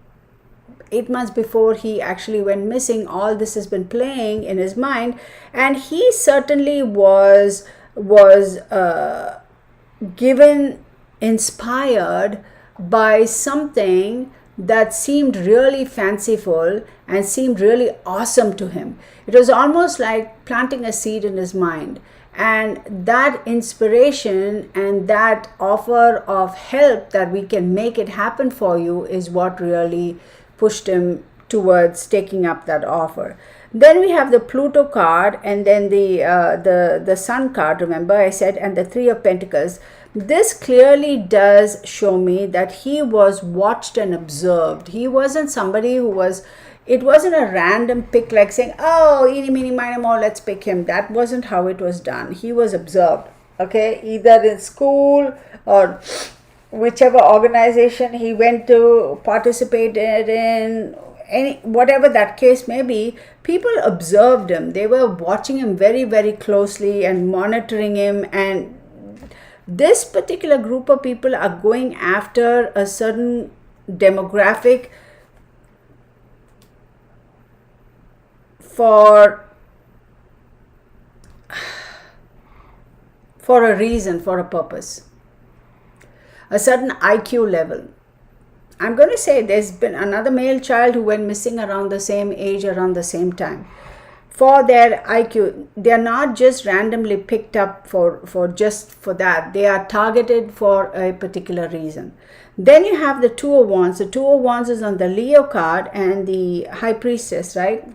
8 months before he actually went missing, all this has been playing in his mind, and he certainly was given, inspired by something that seemed really fanciful and seemed really awesome to him. It was almost like planting a seed in his mind, and that inspiration and that offer of help that we can make it happen for you is what really pushed him towards taking up that offer. Then we have the Pluto card, and then the Sun card, remember I said, and the Three of Pentacles. This clearly does show me that he was watched and observed. He wasn't somebody who was, it wasn't a random pick like saying, oh, eeny, meeny, miny, moe, let's pick him. That wasn't how it was done. He was observed, okay, either in school or whichever organization he went to participate in, any whatever that case may be. People observed him. They were watching him very, very closely and monitoring him, and this particular group of people are going after a certain demographic for a reason, for a purpose, a certain IQ level. I'm going to say there's been another male child who went missing around the same age, around the same time. For their IQ, they are not just randomly picked up for just for that. They are targeted for a particular reason. Then you have the Two of Wands. The Two of Wands is on the Leo card and the High Priestess, right?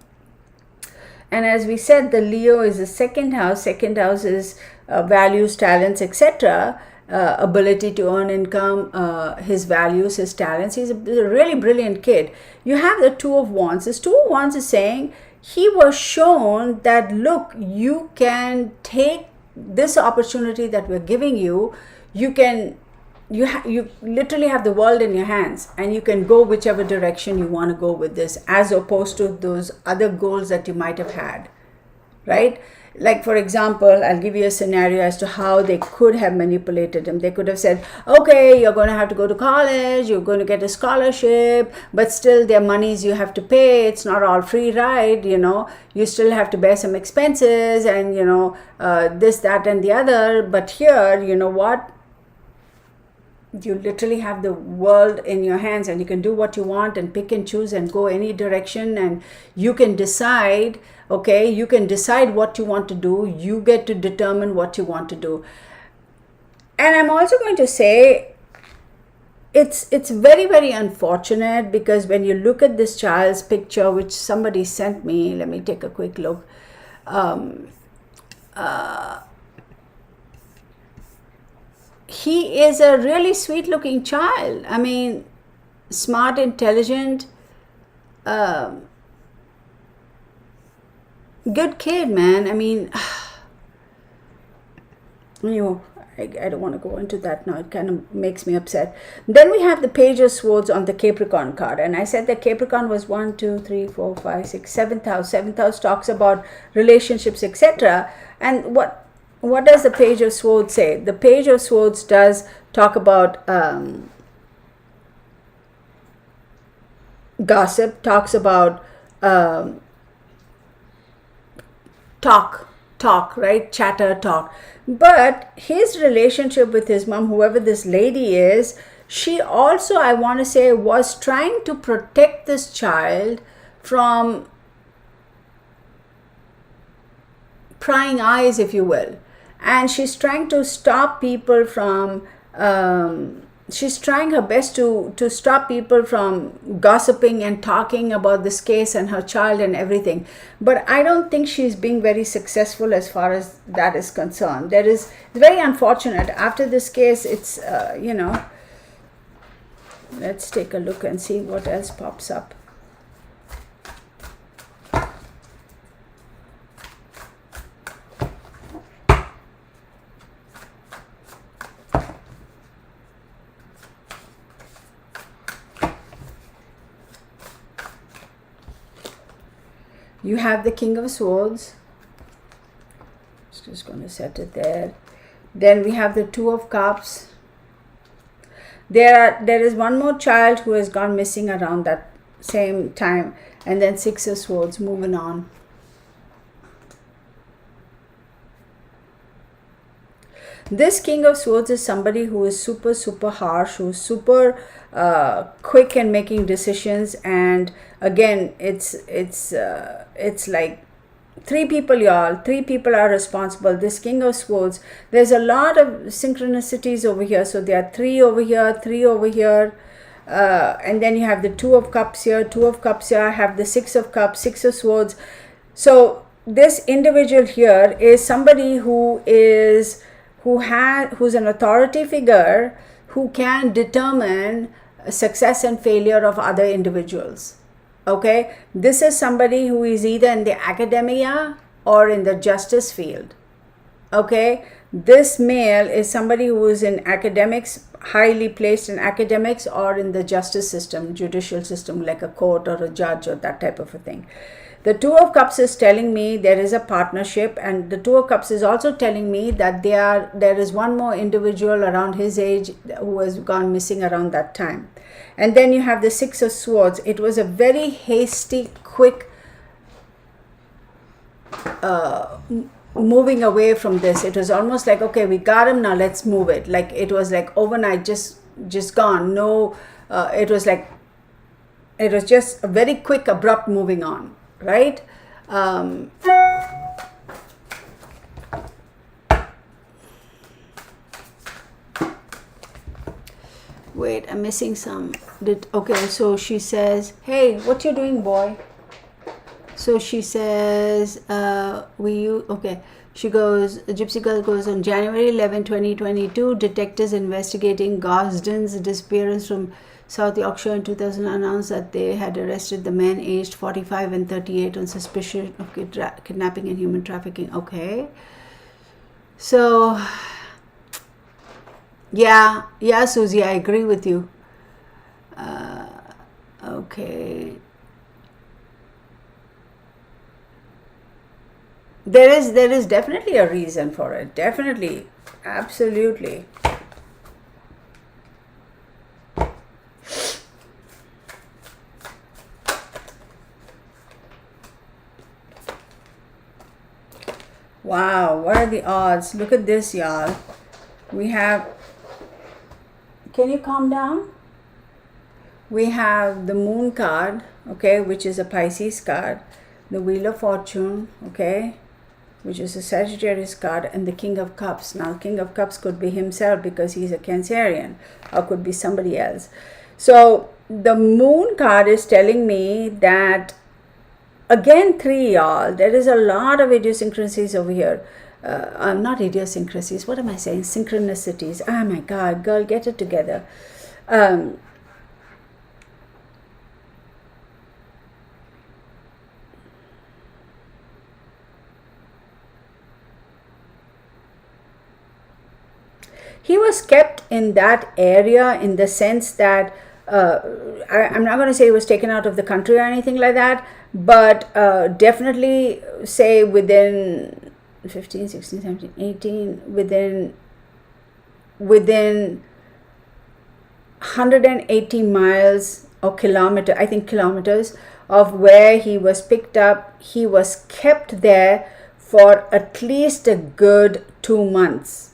And as we said, the Leo is the second house. Second house is values, talents, etc. Ability to earn income, his values, his talents. He's a really brilliant kid. You have the Two of Wands. This Two of Wands is saying he was shown that, look, you can take this opportunity that we're giving you. You can, you literally have the world in your hands, and you can go whichever direction you want to go with this, as opposed to those other goals that you might have had, right? Like, for example, I'll give you a scenario as to how they could have manipulated him. They could have said, okay, you're going to have to go to college, you're going to get a scholarship, but still there are monies you have to pay. It's not all free ride, you know. You still have to bear some expenses and, you know, this, that, and the other. But here, you know what? You literally have the world in your hands, and you can do what you want and pick and choose and go any direction, and you can decide, okay, you can decide what you want to do. You get to determine what you want to do. And I'm also going to say it's very, very unfortunate, because when you look at this child's picture, which somebody sent me, let me take a quick look. He is a really sweet looking child. I mean, smart, intelligent, good kid, man. I mean, I don't want to go into that now. It kind of makes me upset. Then we have the Page of Swords on the Capricorn card. And I said that Capricorn was 1, 2, 3, 4, 5, 6, 7th house. 7th house talks about relationships, etc. And what does the Page of Swords say? The Page of Swords does talk about gossip, talks about um, talk, right? Chatter, talk. But his relationship with his mom, whoever this lady is, she also, I want to say, was trying to protect this child from prying eyes, if you will. And she's trying to stop people from she's trying her best to stop people from gossiping and talking about this case and her child and everything. But I don't think she's being very successful as far as that is concerned. It's very unfortunate. After this case, it's let's take a look and see what else pops up. You have the King of Swords. Just going to set it there. Then we have the Two of Cups. There is one more child who has gone missing around that same time. And then Six of Swords, moving on. This King of Swords is somebody who is super, super harsh, who's super quick in making decisions. And again, it's like three people, y'all. Three people are responsible. This King of Swords, there's a lot of synchronicities over here. So there are three over here, three over here. And then you have the Two of Cups here, Two of Cups here. I have the Six of Cups, Six of Swords. So this individual here is somebody who's an authority figure who can determine success and failure of other individuals. Okay, this is somebody who is either in the academia or in the justice field. Okay, this male is somebody who is in academics, highly placed in academics, or in the justice system, judicial system, like a court or a judge or that type of a thing. The Two of Cups is telling me there is a partnership, and the Two of Cups is also telling me that there is one more individual around his age who has gone missing around that time. And then you have the Six of Swords. It was a very hasty, quick moving away from this. It was almost like, okay, we got him, now let's move it. Like it was like overnight, just gone. No, it was just a very quick, abrupt moving on. Right? Wait, I'm missing some. Okay, so she says, hey, what you doing, boy? So she says, okay. She goes, the Gypsy Girl goes, on January 11, 2022, detectives investigating Gosden's disappearance from South Yorkshire in 2000 announced that they had arrested the men aged 45 and 38 on suspicion of kidnapping and human trafficking. Okay. So, yeah, Susie, I agree with you. Okay. There is definitely a reason for it. Definitely. Absolutely. Wow, what are the odds? Look at this, y'all. We have, can you calm down? We have the Moon card, okay, which is a Pisces card. The Wheel of Fortune, okay, which is a Sagittarius card, and the King of Cups. Now, King of Cups could be himself because he's a Cancerian, or could be somebody else. So, the Moon card is telling me that, again, 3, y'all, there is a lot of idiosyncrasies over here. Not idiosyncrasies, what am I saying? Synchronicities. Oh my God, girl, get it together. He was kept in that area in the sense that I'm not going to say he was taken out of the country or anything like that, but definitely say within 15, 16, 17, 18, within 180 miles or kilometer, I think kilometers, of where he was picked up. He was kept there for at least a good 2 months.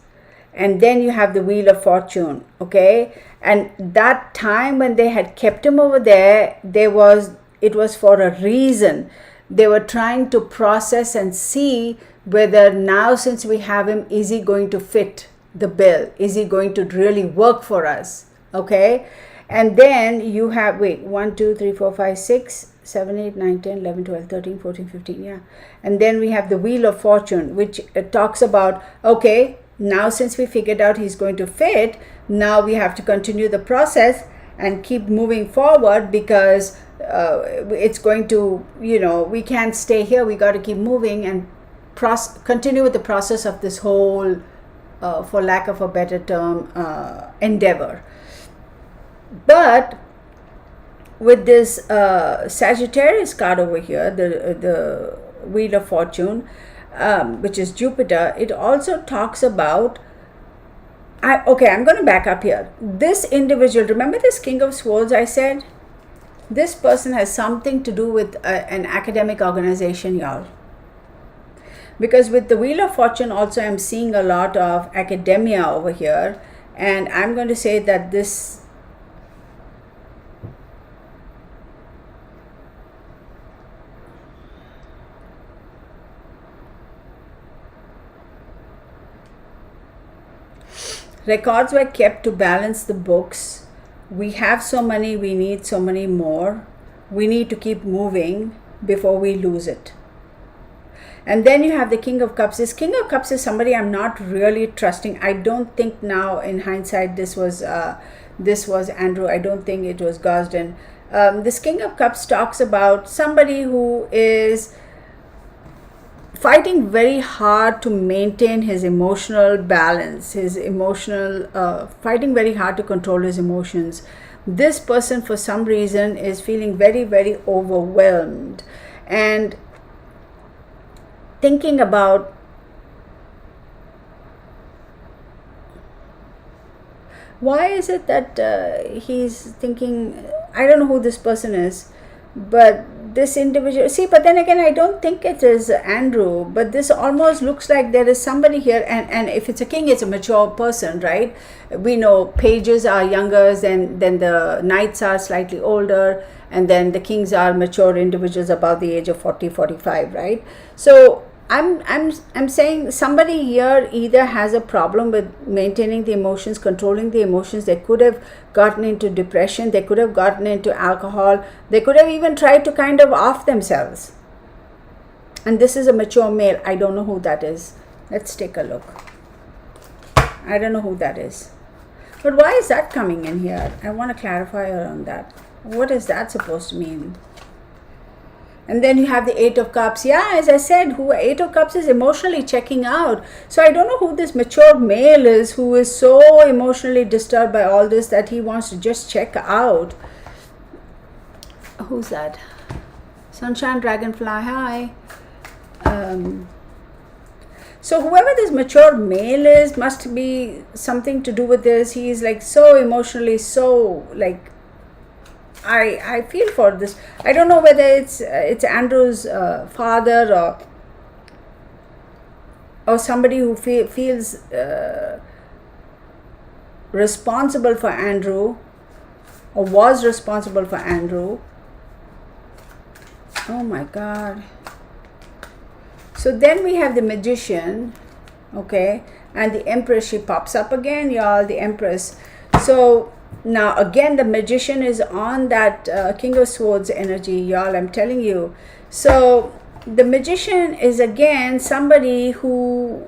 And then you have the Wheel of Fortune, okay? And that time when they had kept him over there, it was for a reason. They were trying to process and see whether now, since we have him, is he going to fit the bill? Is he going to really work for us? Okay? And then you have, 1, 2, 3, 4, 5, 6, 7, 8, 9, 10, 11, 12, 13, 14, 15, yeah. And then we have the Wheel of Fortune, which talks about, okay, now since we figured out he's going to fit, now we have to continue the process and keep moving forward, because it's going to, we can't stay here. We got to keep moving and continue with the process of this whole, for lack of a better term, endeavor. But with this Sagittarius card over here, the Wheel of Fortune, which is Jupiter, it also talks about, I'm going to back up here. This individual, remember this King of Swords I said? This person has something to do with an academic organization, y'all. Because with the Wheel of Fortune also, I'm seeing a lot of academia over here. And I'm going to say that this records were kept to balance the books. We have so many, we need so many more. We need to keep moving before we lose it. And then you have the King of Cups. This King of Cups is somebody I'm not really trusting. I don't think now in hindsight this was Andrew. I don't think it was Gosden. This King of Cups talks about somebody who is fighting very hard to maintain his emotional balance, fighting very hard to control his emotions. This person, for some reason, is feeling very, very overwhelmed and thinking about why is it that he's thinking, I don't know who this person is, but this individual, but then again, I don't think it is Andrew, but this almost looks like there is somebody here, and if it's a king, it's a mature person, right? We know pages are younger, then the knights are slightly older, and then the kings are mature individuals above the age of 40, 45, right? So I'm saying somebody here either has a problem with maintaining the emotions, controlling the emotions. They could have gotten into depression. They could have gotten into alcohol. They could have even tried to kind of off themselves. And this is a mature male. I don't know who that is. Let's take a look. I don't know who that is. But why is that coming in here? I want to clarify around that. What is that supposed to mean? And then you have the Eight of Cups. Yeah, as I said, Eight of Cups is emotionally checking out. So I don't know who this mature male is who is so emotionally disturbed by all this that he wants to just check out. Who's that? Sunshine Dragonfly, hi. So whoever this mature male is must be something to do with this. He is like so emotionally, so like, I feel for this. I don't know whether it's Andrew's father or somebody who feels responsible for Andrew or was responsible for Andrew. Oh my God. So then we have the Magician, okay, and the Empress. She pops up again, y'all, the Empress. So now again, the Magician is on that King of Swords energy, y'all, I'm telling you. So the Magician is again somebody who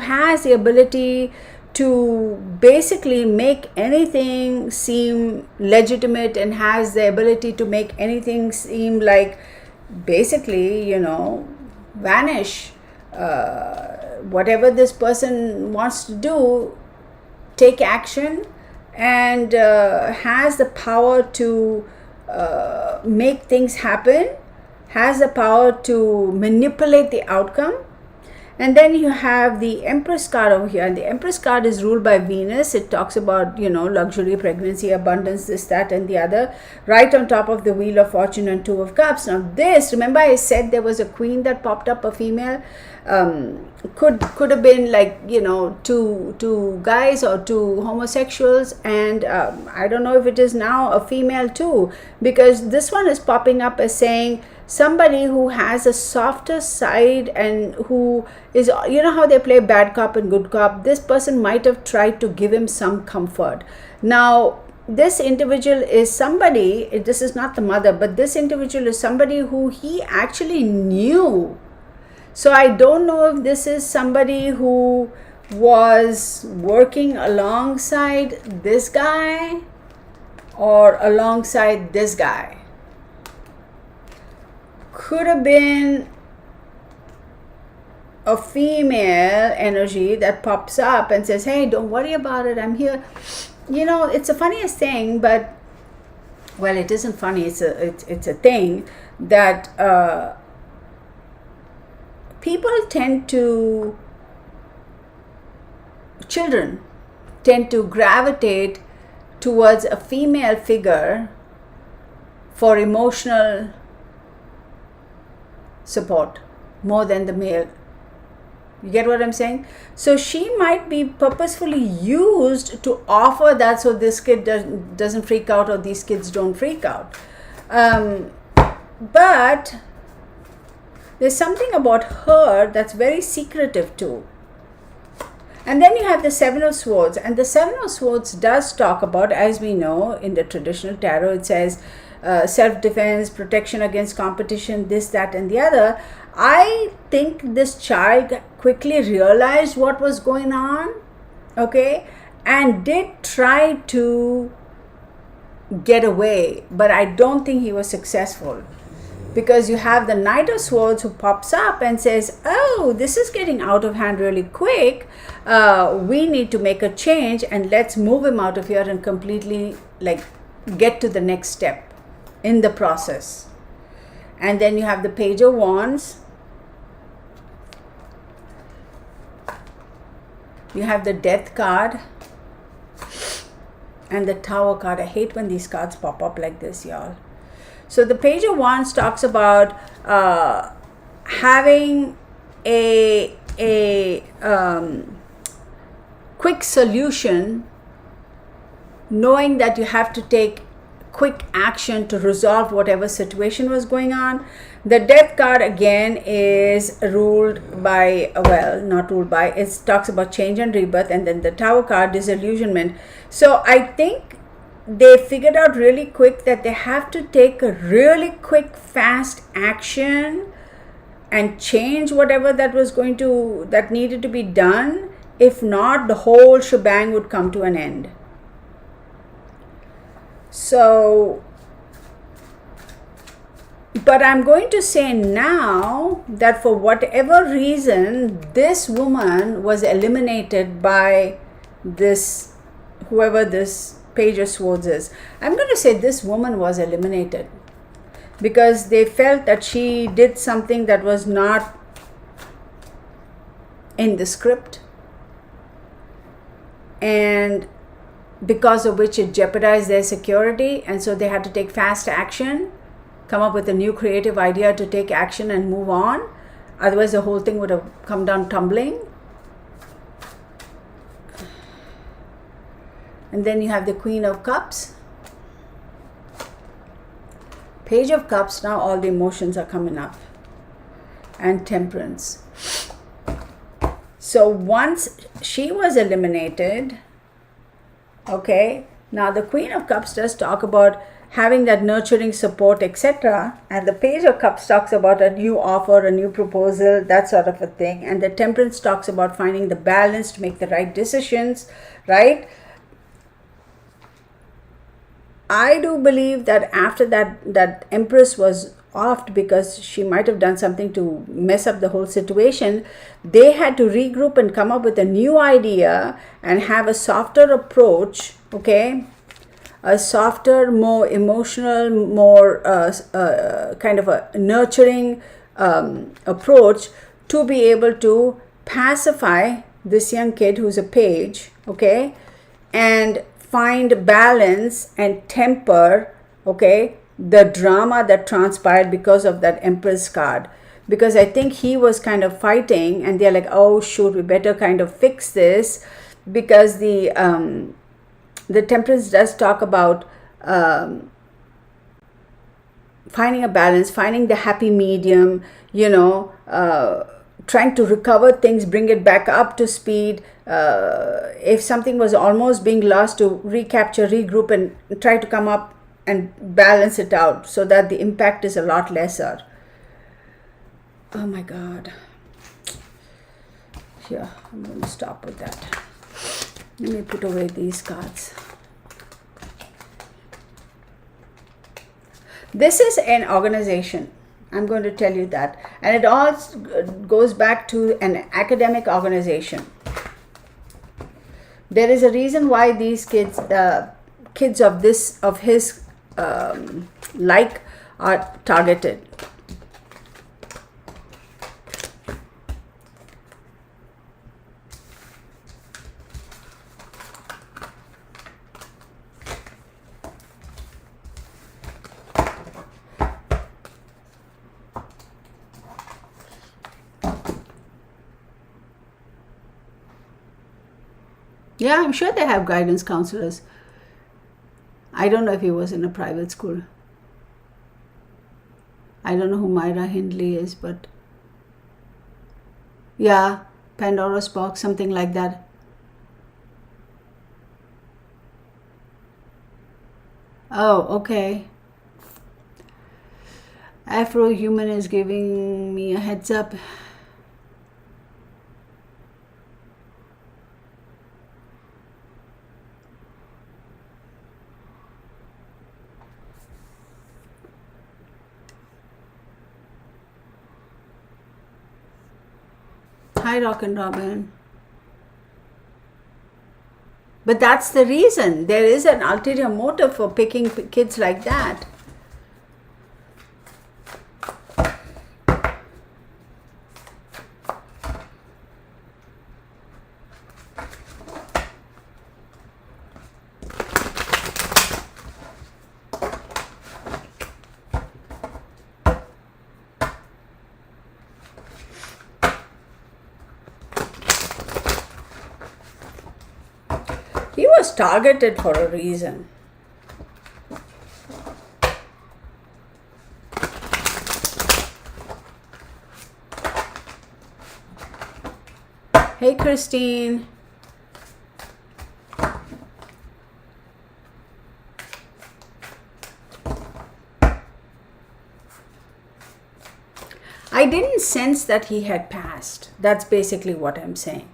has the ability to basically make anything seem legitimate and has the ability to make anything seem like basically, vanish. Whatever this person wants to do, take action, and has the power to make things happen, has the power to manipulate the outcome, And then you have the Empress card over here. And the Empress card is ruled by Venus. It talks about, luxury, pregnancy, abundance, this, that, and the other. Right on top of the Wheel of Fortune and Two of Cups. Now this, remember I said there was a queen that popped up, a female. Could have been like, two guys or two homosexuals. And I don't know if it is now a female too. Because this one is popping up as saying, somebody who has a softer side and who is, how they play bad cop and good cop. This person might have tried to give him some comfort. Now, this individual is somebody, this is not the mother, but this individual is somebody who he actually knew. So I don't know if this is somebody who was working alongside this guy or alongside this guy. Could have been a female energy that pops up and says, hey, don't worry about it, I'm here. It's the funniest thing, but, well, it isn't funny, it's a thing that children tend to gravitate towards a female figure for emotional support more than the male. You get what I'm saying? So she might be purposefully used to offer that so this kid doesn't freak out or these kids don't freak out. But there's something about her that's very secretive too. And then you have the Seven of Swords. And the Seven of Swords does talk about, as we know in the traditional tarot, it says self-defense, protection against competition, this, that, and the other. I think this child quickly realized what was going on, okay, and did try to get away, but I don't think he was successful. Because you have the Knight of Swords who pops up and says, oh, this is getting out of hand really quick. We need to make a change and let's move him out of here and completely get to the next step in the process. And then you have the Page of Wands. You have the Death card and the Tower card. I hate when these cards pop up like this, y'all. So the Page of Wands talks about having a quick solution, knowing that you have to take quick action to resolve whatever situation was going on. The Death card again is ruled by, it talks about change and rebirth. And then the Tower card, disillusionment. So I think they figured out really quick that they have to take a really quick, fast action and change whatever that needed to be done. If not, the whole shebang would come to an end. So, but I'm going to say now that for whatever reason, this woman was eliminated by this, whoever this Page of Swords is. I'm going to say this woman was eliminated because they felt that she did something that was not in the script, and because of which it jeopardized their security, and so they had to take fast action, come up with a new creative idea to take action and move on. Otherwise the whole thing would have come down tumbling. And then you have the Queen of Cups. Page of Cups, now all the emotions are coming up. And Temperance. So once she was eliminated, okay, now the Queen of Cups does talk about having that nurturing support, etc. And the Page of Cups talks about a new offer, a new proposal, that sort of a thing. And the Temperance talks about finding the balance to make the right decisions, right? I do believe that after that Empress was offed because she might have done something to mess up the whole situation. They had to regroup and come up with a new idea and have a softer approach, okay? A softer, more emotional, more kind of a nurturing approach to be able to pacify this young kid who's a page, okay, and find balance and temper, okay, the drama that transpired because of that Empress card. Because I think he was kind of fighting, and they're like, oh shoot, we better kind of fix this, because the Temperance does talk about finding a balance, finding the happy medium, trying to recover things, bring it back up to speed. If something was almost being lost, to recapture, regroup, and try to come up and balance it out so that the impact is a lot lesser. Oh my God. Here, I'm going to stop with that. Let me put away these cards. This is an organization. I'm going to tell you that. And it all goes back to an academic organization. There is a reason why these kids of his like are targeted. Yeah, I'm sure they have guidance counselors. I don't know if he was in a private school. I don't know who Myra Hindley is, but yeah, Pandora's box, something like that. Oh, okay. Afro-Human is giving me a heads up. Hi, Rock and Robin. But that's the reason. There is an ulterior motive for picking kids like that. He was targeted for a reason. Hey, Christine. I didn't sense that he had passed. That's basically what I'm saying.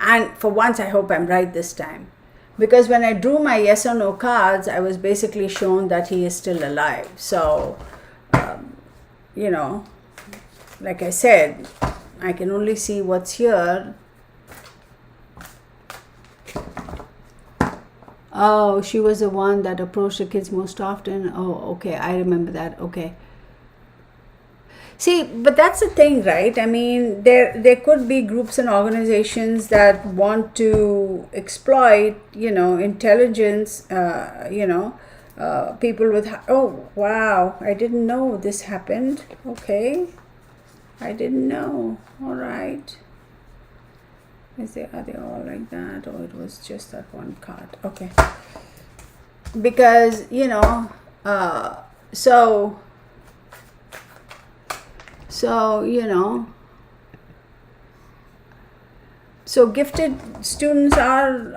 And for once, I hope I'm right this time. Because when I drew my yes or no cards, I was basically shown that he is still alive. So, like I said, I can only see what's here. Oh, she was the one that approached the kids most often. Oh, okay. I remember that. Okay. See, but that's the thing, right? I mean, there could be groups and organizations that want to exploit, intelligence, people with, oh, wow, I didn't know this happened. Okay. I didn't know. All right. Are they all like that? Or it was just that one card? Okay. Because, so gifted students are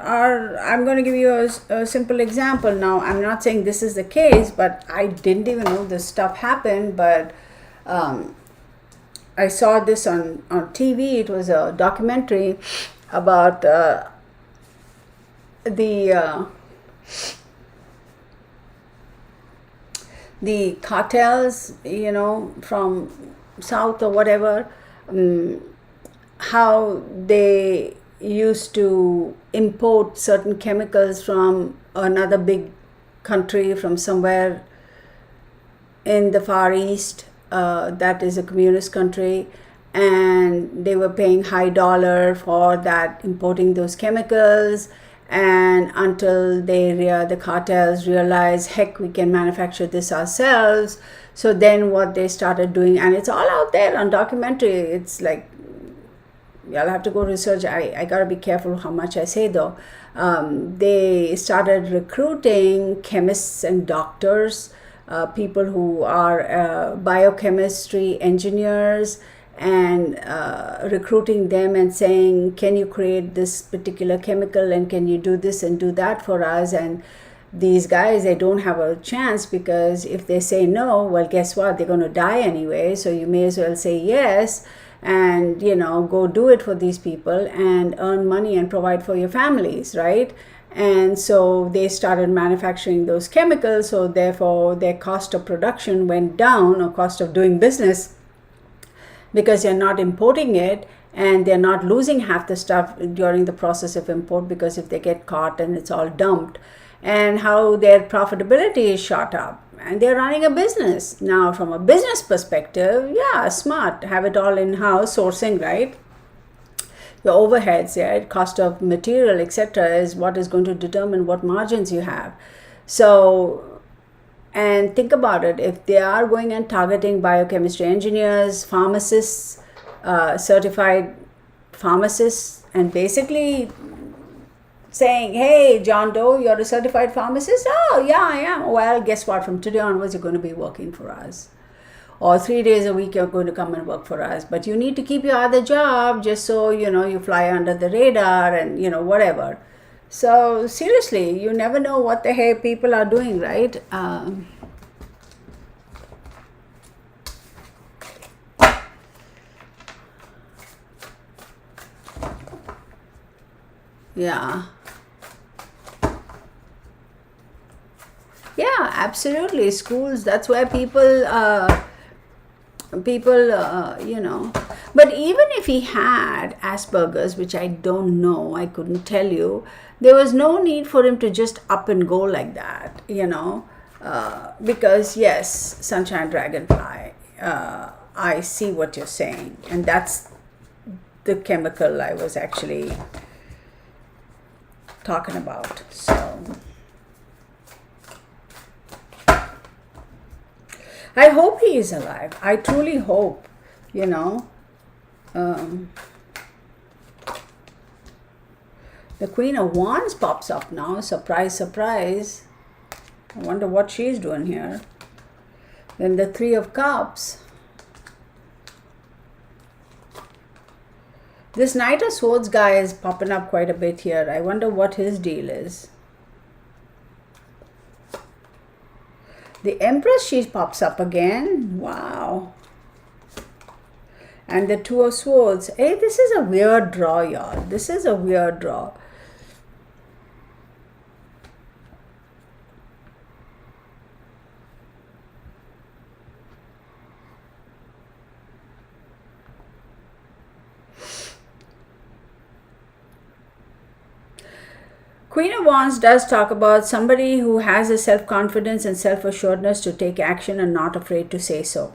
I'm going to give you a simple example. Now, I'm not saying this is the case, but I didn't even know this stuff happened, but I saw this on TV. It was a documentary about the cartels, from South or whatever, how they used to import certain chemicals from another big country, from somewhere in the Far East, that is a communist country, and they were paying high dollar for that, importing those chemicals. And until the cartels realized, heck, we can manufacture this ourselves. So then what they started doing, and it's all out there on documentary, it's like, I'll have to go research. I gotta be careful how much I say though. They started recruiting chemists and doctors, people who are biochemistry engineers, and recruiting them and saying, can you create this particular chemical, and can you do this and do that for us? And these guys, they don't have a chance, because if they say no, well, guess what, they're going to die anyway. So you may as well say yes, and go do it for these people and earn money and provide for your families, right? And so they started manufacturing those chemicals, so therefore their cost of production went down, or cost of doing business, because they're not importing it, and they're not losing half the stuff during the process of import, because if they get caught and it's all dumped. And how their profitability is shot up, and they're running a business. Now from a business perspective, yeah, smart, have it all in-house sourcing, right? Your overheads, yeah, cost of material, etc., is what is going to determine what margins you have. So, and think about it, if they are going and targeting biochemistry engineers, pharmacists, certified pharmacists, and basically saying, hey, John Doe, you're a certified pharmacist? Oh, yeah, I am. Well, guess what? From today onwards, you're going to be working for us. Or 3 days a week, you're going to come and work for us. But you need to keep your other job, just so, you fly under the radar and, whatever. So, seriously, you never know what the heck people are doing, right? Yeah. Yeah, absolutely. Schools, that's where people, But even if he had Asperger's, which I don't know, I couldn't tell you, there was no need for him to just up and go like that, because yes, Sunshine Dragonfly, I see what you're saying, and that's the chemical I was actually talking about. So I hope he is alive. I truly hope, the Queen of Wands pops up now. Surprise, surprise. I wonder what she's doing here. Then the Three of Cups. This Knight of Swords guy is popping up quite a bit here. I wonder what his deal is. The Empress, she pops up again. Wow. And the Two of Swords. Hey, this is a weird draw, y'all. This is a weird draw. Queen of Wands does talk about somebody who has a self-confidence and self-assuredness to take action and not afraid to say so.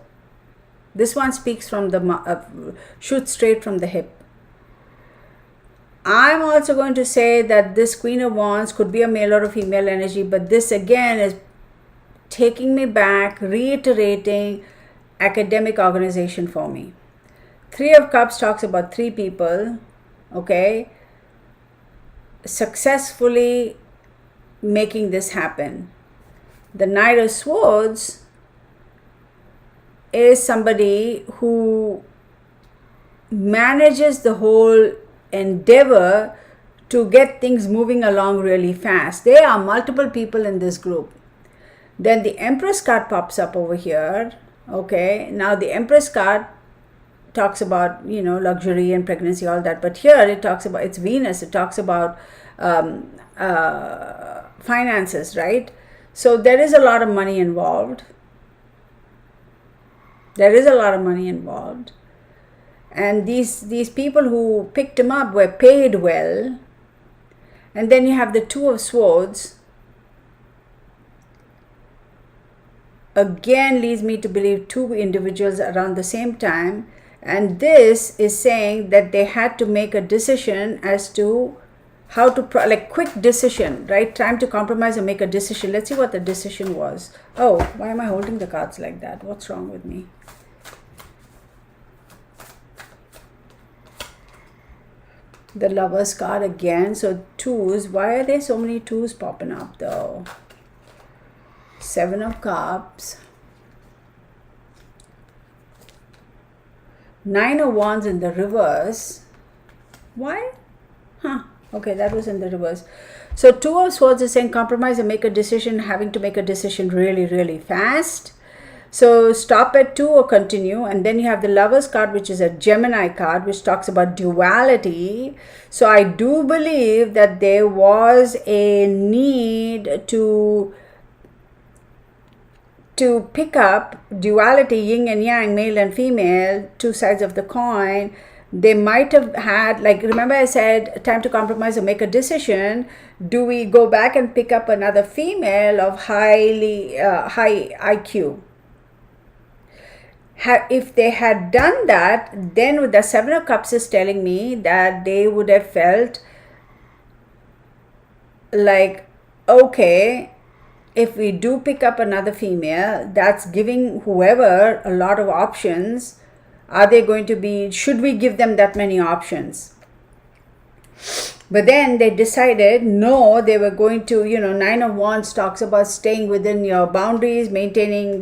This one speaks from the, shoots straight from the hip. I'm also going to say that this Queen of Wands could be a male or a female energy, but this again is taking me back, reiterating academic organization for me. Three of Cups talks about three people, okay, successfully making this happen. The Knight of Swords is somebody who manages the whole endeavor to get things moving along really fast. There are multiple people in this group. Then the Empress card pops up over here. Okay, now the Empress card talks about, luxury and pregnancy, all that. But here it talks about, it's Venus. It talks about finances, right? So there is a lot of money involved. And these people who picked him up were paid well. And then you have the Two of Swords. Again, leads me to believe two individuals around the same time. And this is saying that they had to make a decision as to how to, like quick decision, right? Time to compromise and make a decision. Let's see what the decision was. Oh, why am I holding the cards like that? What's wrong with me? The Lovers card again. So twos. Why are there so many twos popping up though? Seven of Cups. Nine of Wands in the reverse. Why? Huh. Okay, that was in the reverse. So Two of Swords is saying compromise and make a decision, having to make a decision really, really fast. So stop at 2 or continue. And then you have the Lovers card, which is a Gemini card, which talks about duality. So I do believe that there was a need to pick up duality, yin and yang, male and female, two sides of the coin. They might have had, like, remember I said time to compromise or make a decision. Do we go back and pick up another female of high IQ? If they had done that, then with the Seven of Cups is telling me that they would have felt like, okay, if we do pick up another female, that's giving whoever a lot of options. Are they going to be, should we give them that many options? But then they decided, no, they were going to, Nine of Wands talks about staying within your boundaries, maintaining,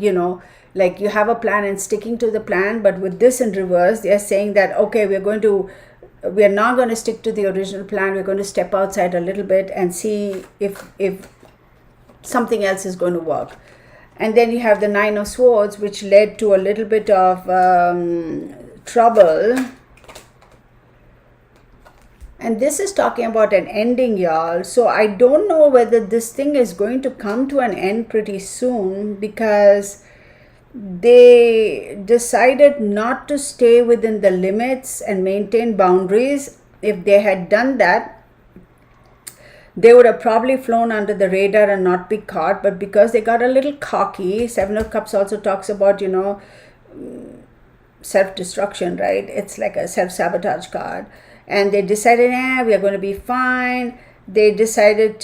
like you have a plan and sticking to the plan. But with this in reverse, they're saying that, okay, we're not going to stick to the original plan. We're going to step outside a little bit and see if something else is going to work. And then you have the Nine of Swords, which led to a little bit of trouble. And this is talking about an ending, y'all. So I don't know whether this thing is going to come to an end pretty soon, because they decided not to stay within the limits and maintain boundaries. If they had done that, they would have probably flown under the radar and not be caught. But because they got a little cocky, Seven of Cups also talks about, self-destruction, right? It's like a self-sabotage card. And they decided, we are going to be fine. They decided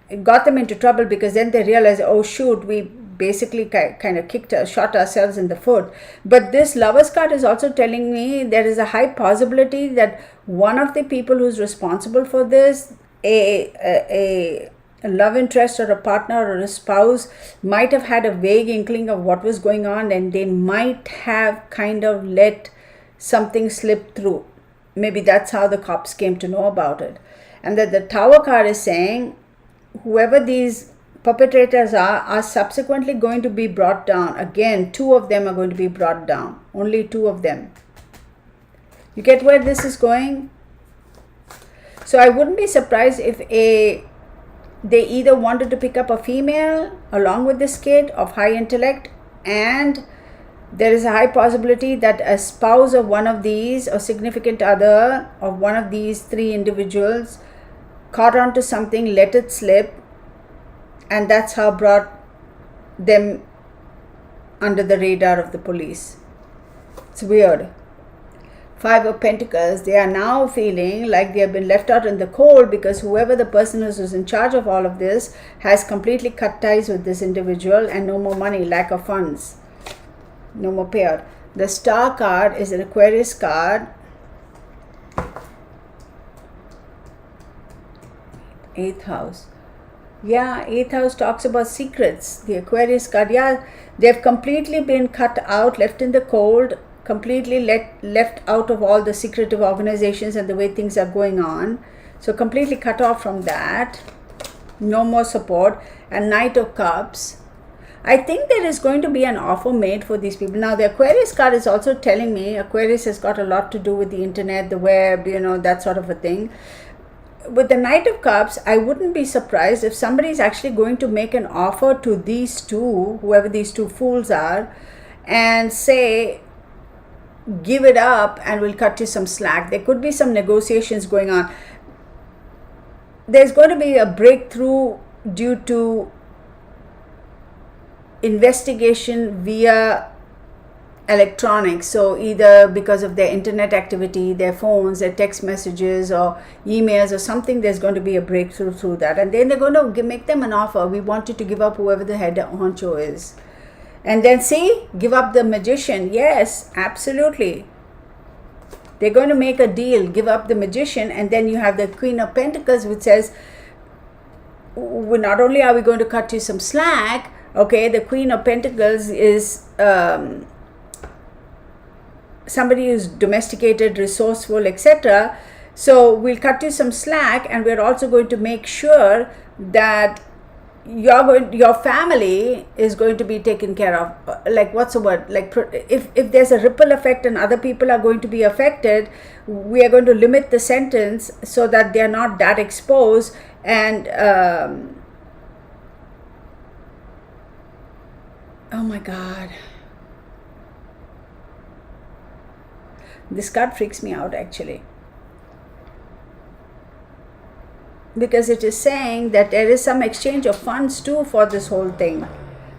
it got them into trouble, because then they realized, oh shoot, we basically kind of shot ourselves in the foot. But this Lovers card is also telling me there is a high possibility that one of the people who's responsible for this, a love interest or a partner or a spouse, might have had a vague inkling of what was going on, and they might have kind of let something slip through. Maybe that's how the cops came to know about it. And that the Tower card is saying whoever these perpetrators are subsequently going to be brought down. Again, 2 of them are going to be brought down. Only 2 of them. You get where this is going? So I wouldn't be surprised if they either wanted to pick up a female along with this kid of high intellect, and there is a high possibility that a spouse of one of these, or significant other of one of these 3 individuals, caught on to something, let it slip, and that's how brought them under the radar of the police. It's weird. 5 of Pentacles, they are now feeling like they have been left out in the cold, because whoever the person is who's in charge of all of this has completely cut ties with this individual, and no more money, lack of funds, no more payout. The Star card is an Aquarius card. 8th house. Yeah, 8th house talks about secrets. The Aquarius card, they've completely been cut out, left in the cold, completely left out of all the secretive organizations and the way things are going on. So completely cut off from that. No more support. And Knight of Cups. I think there is going to be an offer made for these people. Now, the Aquarius card is also telling me Aquarius has got a lot to do with the internet, the web, that sort of a thing. With the Knight of Cups, I wouldn't be surprised if somebody is actually going to make an offer to these 2, whoever these 2 fools are, and say, give it up and we'll cut you some slack. There could be some negotiations going on. There's going to be a breakthrough due to investigation via electronics. So either because of their internet activity, their phones, their text messages or emails or something, there's going to be a breakthrough through that. And then they're going to make them an offer. We want you to give up whoever the head honcho is. And then see, give up the magician. Yes, absolutely. They're going to make a deal, give up the magician. And then you have the Queen of Pentacles, which says, not only are we going to cut you some slack, okay, the Queen of Pentacles is somebody who's domesticated, resourceful, etc. So we'll cut you some slack, and we're also going to make sure that your family is going to be taken care of. Like, what's the word? Like, if there's a ripple effect and other people are going to be affected, we are going to limit the sentence so that they're not that exposed. And oh my God, this card freaks me out actually, because it is saying that there is some exchange of funds too for this whole thing.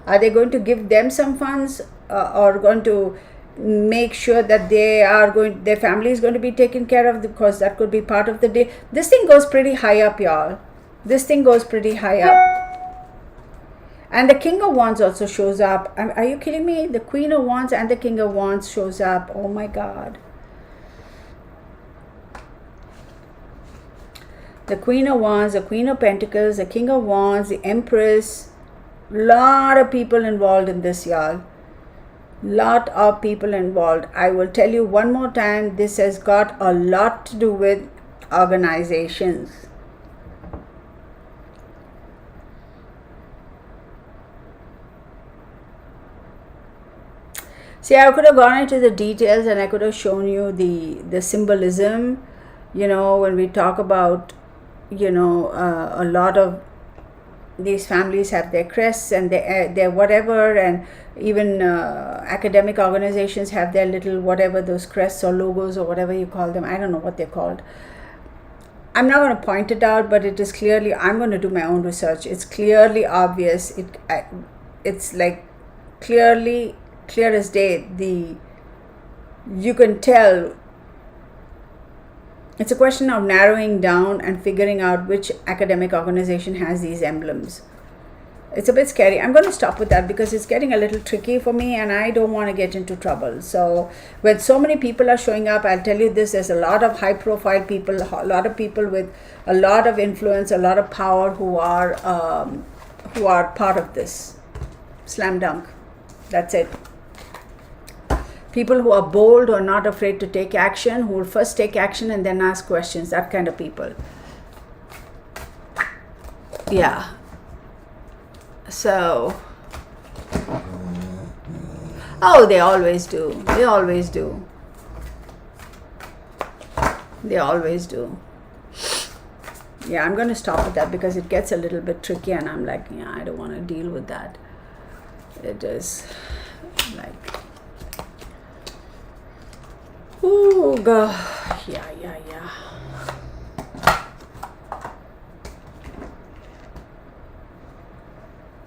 Are they going to give them some funds, or going to make sure that their family is going to be taken care of, because that could be part of the day. This thing goes pretty high up, y'all. This thing goes pretty high up. And the King of Wands also shows up. Are you kidding me? The Queen of Wands and the King of Wands shows up. Oh my God. The Queen of Wands, the Queen of Pentacles, the King of Wands, the Empress. Lot of people involved in this, y'all. Lot of people involved. I will tell you one more time, this has got a lot to do with organizations. See, I could have gone into the details and I could have shown you the symbolism, when we talk about, a lot of these families have their crests and their whatever, and even academic organizations have their little whatever, those crests or logos or whatever you call them. I don't know what they're called. I'm not going to point it out, but it is clearly, I'm going to do my own research. It's clearly obvious. It's like clear as day. You can tell. It's a question of narrowing down and figuring out which academic organization has these emblems. It's a bit scary. I'm going to stop with that because it's getting a little tricky for me and I don't want to get into trouble. So when so many people are showing up, I'll tell you this, there's a lot of high profile people, a lot of people with a lot of influence, a lot of power who are part of this. Slam dunk. That's it. People who are bold, who are not afraid to take action, who will first take action and then ask questions, that kind of people. Yeah. So, oh, they always do. They always do. They always do. Yeah, I'm going to stop with that because it gets a little bit tricky and I'm like, yeah, I don't want to deal with that. It is like, ooh, go. Yeah.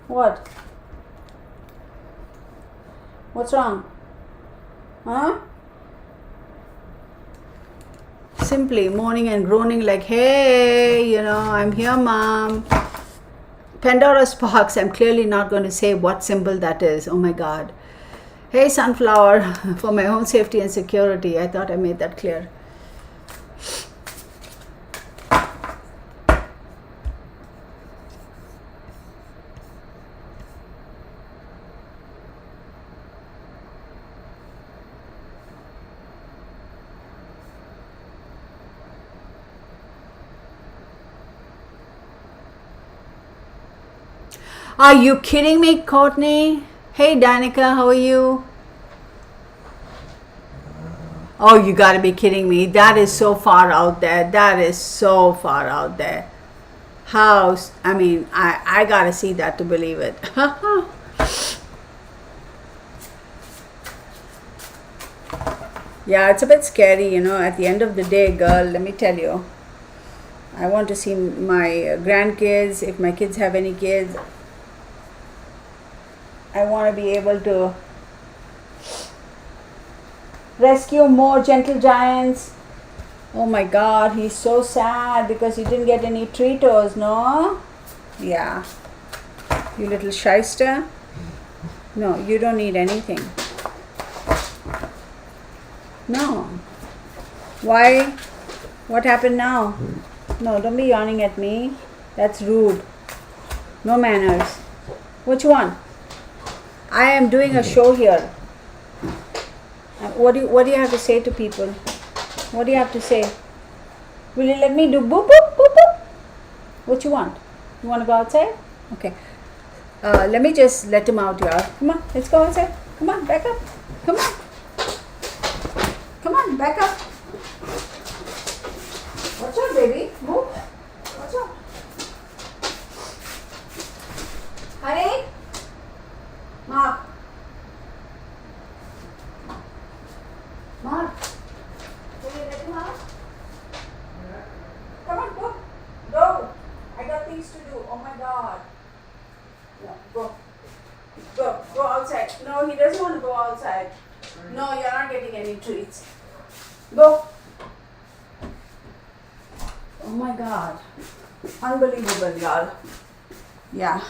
What? What's wrong? Huh? Simply moaning and groaning like, hey, I'm here, Mom. Pandora's box. I'm clearly not going to say what symbol that is. Oh my God. Hey, sunflower, for my own safety and security. I thought I made that clear. Are you kidding me, Courtney? Hey, Danica, how are you? Oh, you gotta be kidding me. That is so far out there. That is so far out there. I gotta see that to believe it. Yeah, it's a bit scary, at the end of the day, girl, let me tell you. I want to see my grandkids, if my kids have any kids. I want to be able to Rescue more gentle giants. Oh my God, he's so sad because he didn't get any Treatos, no? Yeah. You little shyster. No, you don't need anything. No. Why? What happened now? No, don't be yawning at me. That's rude. No manners. Which one? I am doing a show here. What do you have to say to people? What do you have to say? Will you let me do boop boop boop boop? What you want? You want to go outside? Okay. Let me just let him out, y'all. Come on, let's go outside. Come on, back up. Come on. Come on, back up. Watch out, baby. Move. Watch out. Honey? Mark. Mark. Will you let him out? Come on, go. Go. I got things to do. Oh my God. No, go. Go outside. No, he doesn't want to go outside. No, you're not getting any treats. Go. Oh my God. Unbelievable, y'all. Yeah.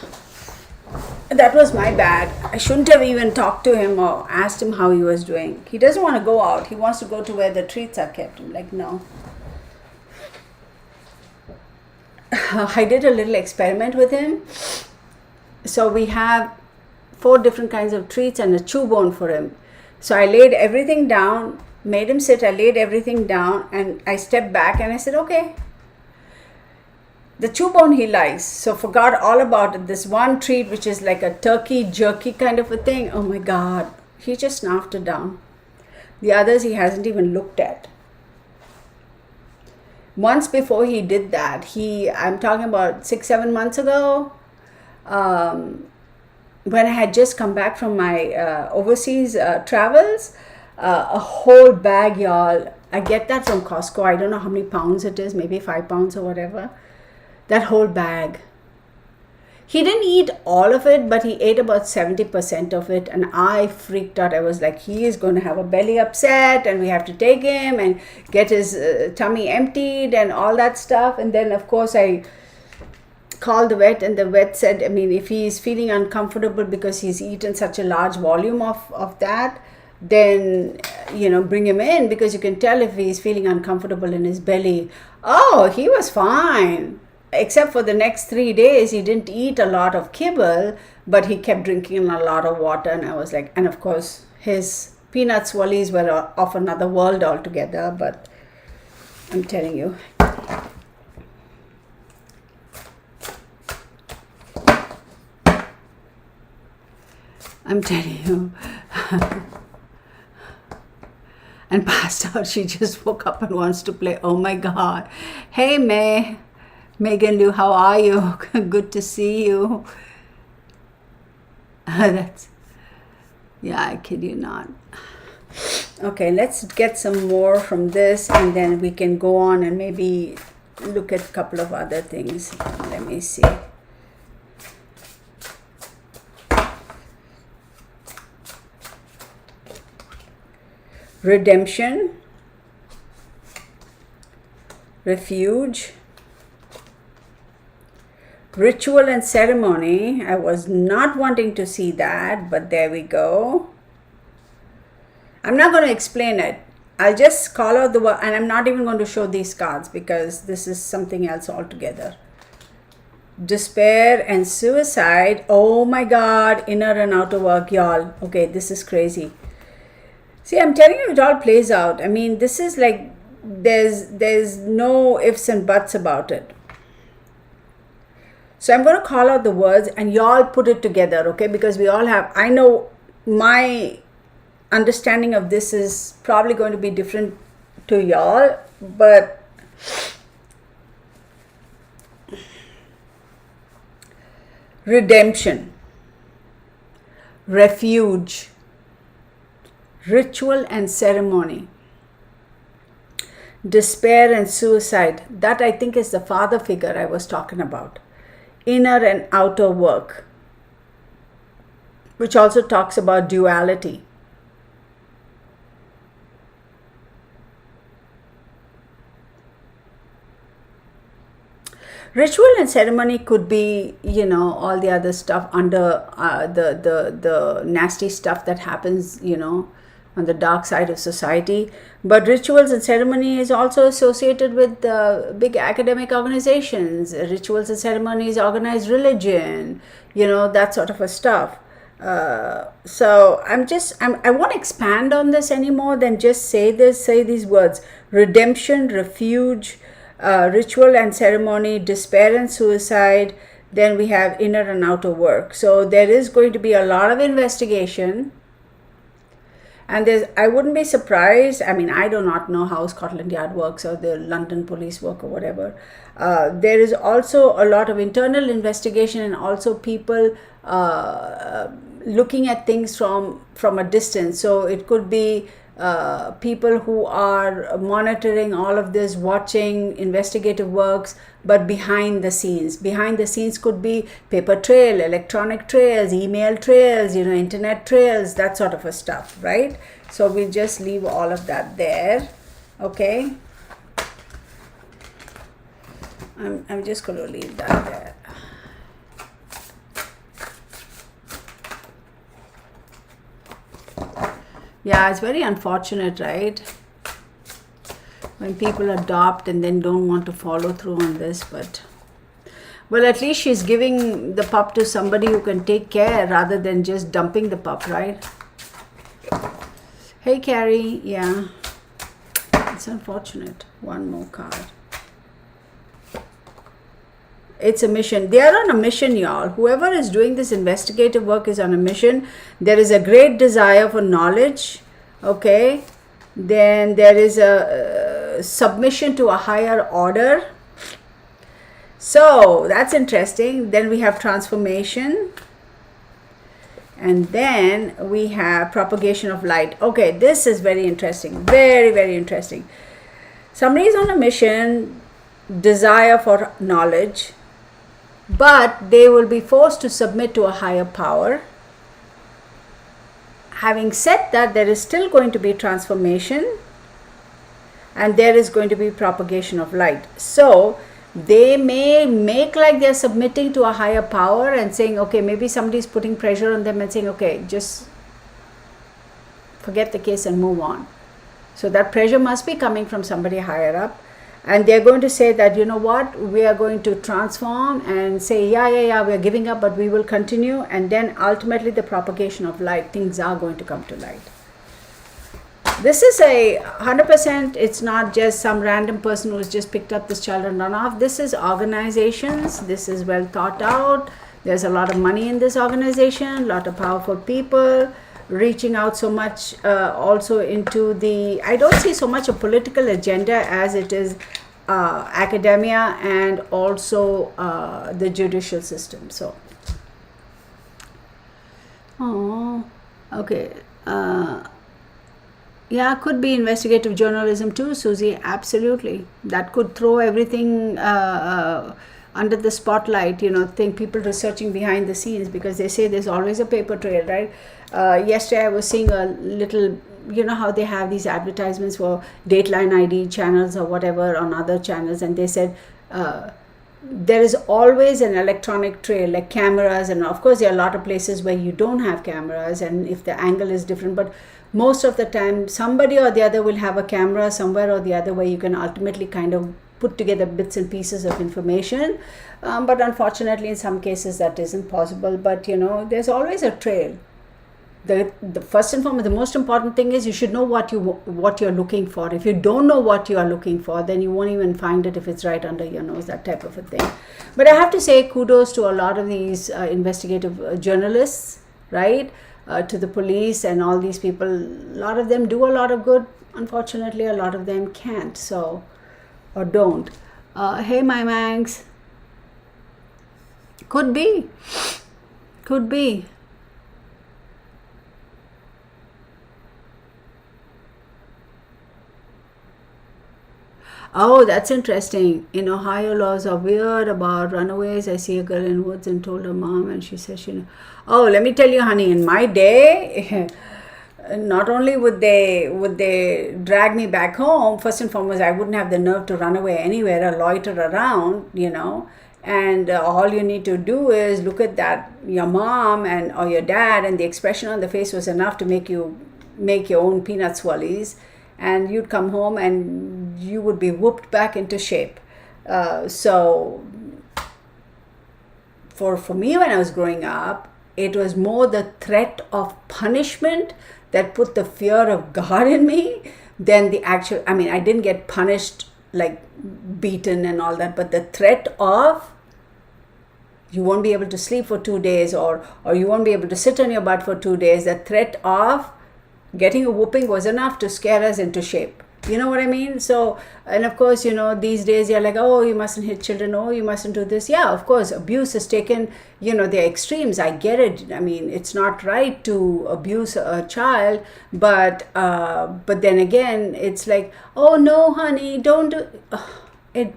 That was my bad. I shouldn't have even talked to him or asked him how he was doing. He doesn't want to go out. He wants to go to where the treats are kept. I'm like, no. I did a little experiment with him. So we have 4 different kinds of treats and a chew bone for him. So I laid everything down, made him sit, I laid everything down, and I stepped back and I said, okay. The chew bone he likes, so forgot all about it. This one treat, which is like a turkey jerky kind of a thing, oh my God, he just snuffed it down. The others he hasn't even looked at. Once before he did that, I'm talking about 6-7 months ago, when I had just come back from my overseas travels, a whole bag, y'all. I get that from Costco. I don't know how many pounds it is, maybe 5 pounds or whatever. That whole bag. He didn't eat all of it, but he ate about 70% of it, and I freaked out. I was like, he is going to have a belly upset, and we have to take him and get his tummy emptied and all that stuff. And then, of course, I called the vet, and the vet said, I mean, if he is feeling uncomfortable because he's eaten such a large volume of that, then, bring him in, because you can tell if he's feeling uncomfortable in his belly. Oh, he was fine. Except for the next 3 days, he didn't eat a lot of kibble, but he kept drinking a lot of water. And I was like, and of course, his peanut swirlies were of another world altogether. But I'm telling you. And passed out. She just woke up and wants to play. Oh my God. Hey, Megan Lou, how are you? Good to see you. I kid you not. Okay, let's get some more from this, and then we can go on and maybe look at a couple of other things. Let me see. Redemption, refuge, ritual and ceremony. I was not wanting to see that, but there we go. I'm not going to explain it. I'll just call out the word, and I'm not even going to show these cards because this is something else altogether. Despair and suicide. Oh my God, inner and outer work, y'all. Okay, this is crazy. See, I'm telling you, it all plays out. I mean, this is like, there's no ifs and buts about it. So I'm going to call out the words and y'all put it together, okay? Because we all have, I know my understanding of this is probably going to be different to y'all, but redemption, refuge, ritual and ceremony, despair and suicide. That I think is the father figure I was talking about. Inner and outer work, which also talks about duality. Ritual and ceremony could be, you know, all the other stuff under the nasty stuff that happens, you know, on the dark side of society. But rituals and ceremony is also associated with big academic organizations. Rituals and ceremonies, organized religion, you know, that sort of a stuff. So I won't expand on this any more than just say these words: redemption, refuge, ritual and ceremony, despair and suicide. Then we have inner and outer work. So there is going to be a lot of investigation. And I wouldn't be surprised. I mean, I do not know how Scotland Yard works or the London police work or whatever. There is also a lot of internal investigation, and also people looking at things from a distance. So it could be people who are monitoring all of this, watching investigative works, but behind the scenes. Behind the scenes could be paper trail, electronic trails, email trails, you know, internet trails, that sort of a stuff, right? So we just leave all of that there. Okay, I'm just going to leave that there. Yeah, it's very unfortunate, right? When people adopt and then don't want to follow through on this. But, well, at least she's giving the pup to somebody who can take care rather than just dumping the pup, right? Hey, Carrie. Yeah, it's unfortunate. One more card. It's a mission. They are on a mission, y'all. Whoever is doing this investigative work is on a mission. There is a great desire for knowledge. Okay. Then there is a submission to a higher order. So that's interesting. Then we have transformation. And then we have propagation of light. Okay, this is very interesting. Very, very interesting. Somebody is on a mission, desire for knowledge, but they will be forced to submit to a higher power. Having said that, there is still going to be transformation, and there is going to be propagation of light. So they may make like they're submitting to a higher power and saying, okay, maybe somebody's putting pressure on them and saying, okay, just forget the case and move on. So that pressure must be coming from somebody higher up. And they're going to say that, you know what, we are going to transform and say, yeah, we're giving up, but we will continue. And then ultimately the propagation of light, things are going to come to light. This is a 100%, it's not just some random person who's just picked up this child and run off. This is organizations. This is well thought out. There's a lot of money in this organization, a lot of powerful people reaching out so much also into the, I don't see so much a political agenda as it is academia and also the judicial system. So, okay. Yeah, could be investigative journalism too, Susie. Absolutely. That could throw everything under the spotlight, you know, think people researching behind the scenes, because they say there's always a paper trail, right? Yesterday I was seeing a little, you know how they have these advertisements for Dateline ID channels or whatever on other channels, and they said there is always an electronic trail, like cameras, and of course there are a lot of places where you don't have cameras, and if the angle is different, but most of the time somebody or the other will have a camera somewhere or the other where you can ultimately kind of put together bits and pieces of information, but unfortunately in some cases that isn't possible. But you know, there's always a trail. The first and foremost, the most important thing is you should know what you're looking for. If you don't know what you are looking for, then you won't even find it if it's right under your nose, that type of a thing. But I have to say kudos to a lot of these investigative journalists, right? To the police and all these people. A lot of them do a lot of good. Unfortunately, a lot of them can't, so, or don't. Hey, my Mangs. Could be. Oh, that's interesting. In Ohio, laws are weird about runaways. I see a girl in woods and told her mom, and she says, oh, let me tell you, honey, in my day, not only would they drag me back home, first and foremost, I wouldn't have the nerve to run away anywhere or loiter around, and all you need to do is look at that your mom and or your dad, and the expression on the face was enough to make you make your own peanut swirlies, and you'd come home and you would be whooped back into shape. So for me, when I was growing up, it was more the threat of punishment that put the fear of God in me than the actual. I mean, I didn't get punished like beaten and all that, but the threat of you won't be able to sleep for 2 days, or you won't be able to sit on your butt for 2 days. The threat of getting a whooping was enough to scare us into shape. You know what I mean? So, and of course, these days you're like, oh, you mustn't hit children. Oh, you mustn't do this. Yeah, of course, abuse has taken, the extremes. I get it. I mean, it's not right to abuse a child, but then again, it's like, oh no, honey, don't do it.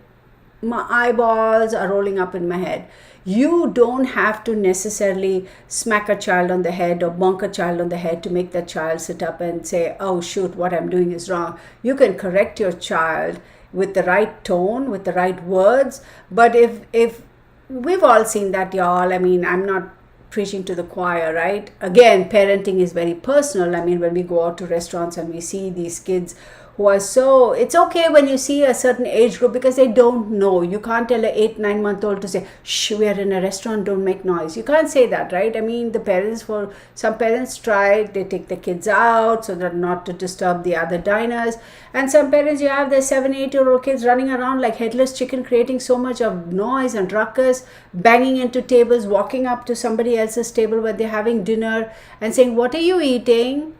My eyeballs are rolling up in my head. You don't have to necessarily smack a child on the head or bonk a child on the head to make that child sit up and say, oh shoot, what I'm doing is wrong. You can correct your child with the right tone, with the right words. But if we've all seen that, y'all. I mean, I'm not preaching to the choir, right? Again, parenting is very personal. I mean, when we go out to restaurants and we see these kids who are so, it's okay when you see a certain age group because they don't know. You can't tell an 8-9-month-old to say, shh, we are in a restaurant, don't make noise. You can't say that, right? I mean, some parents try, they take the kids out so that not to disturb the other diners. And some parents, you have their 7-8-year-old kids running around like headless chicken, creating so much of noise and ruckus, banging into tables, walking up to somebody else's table where they're having dinner and saying, what are you eating?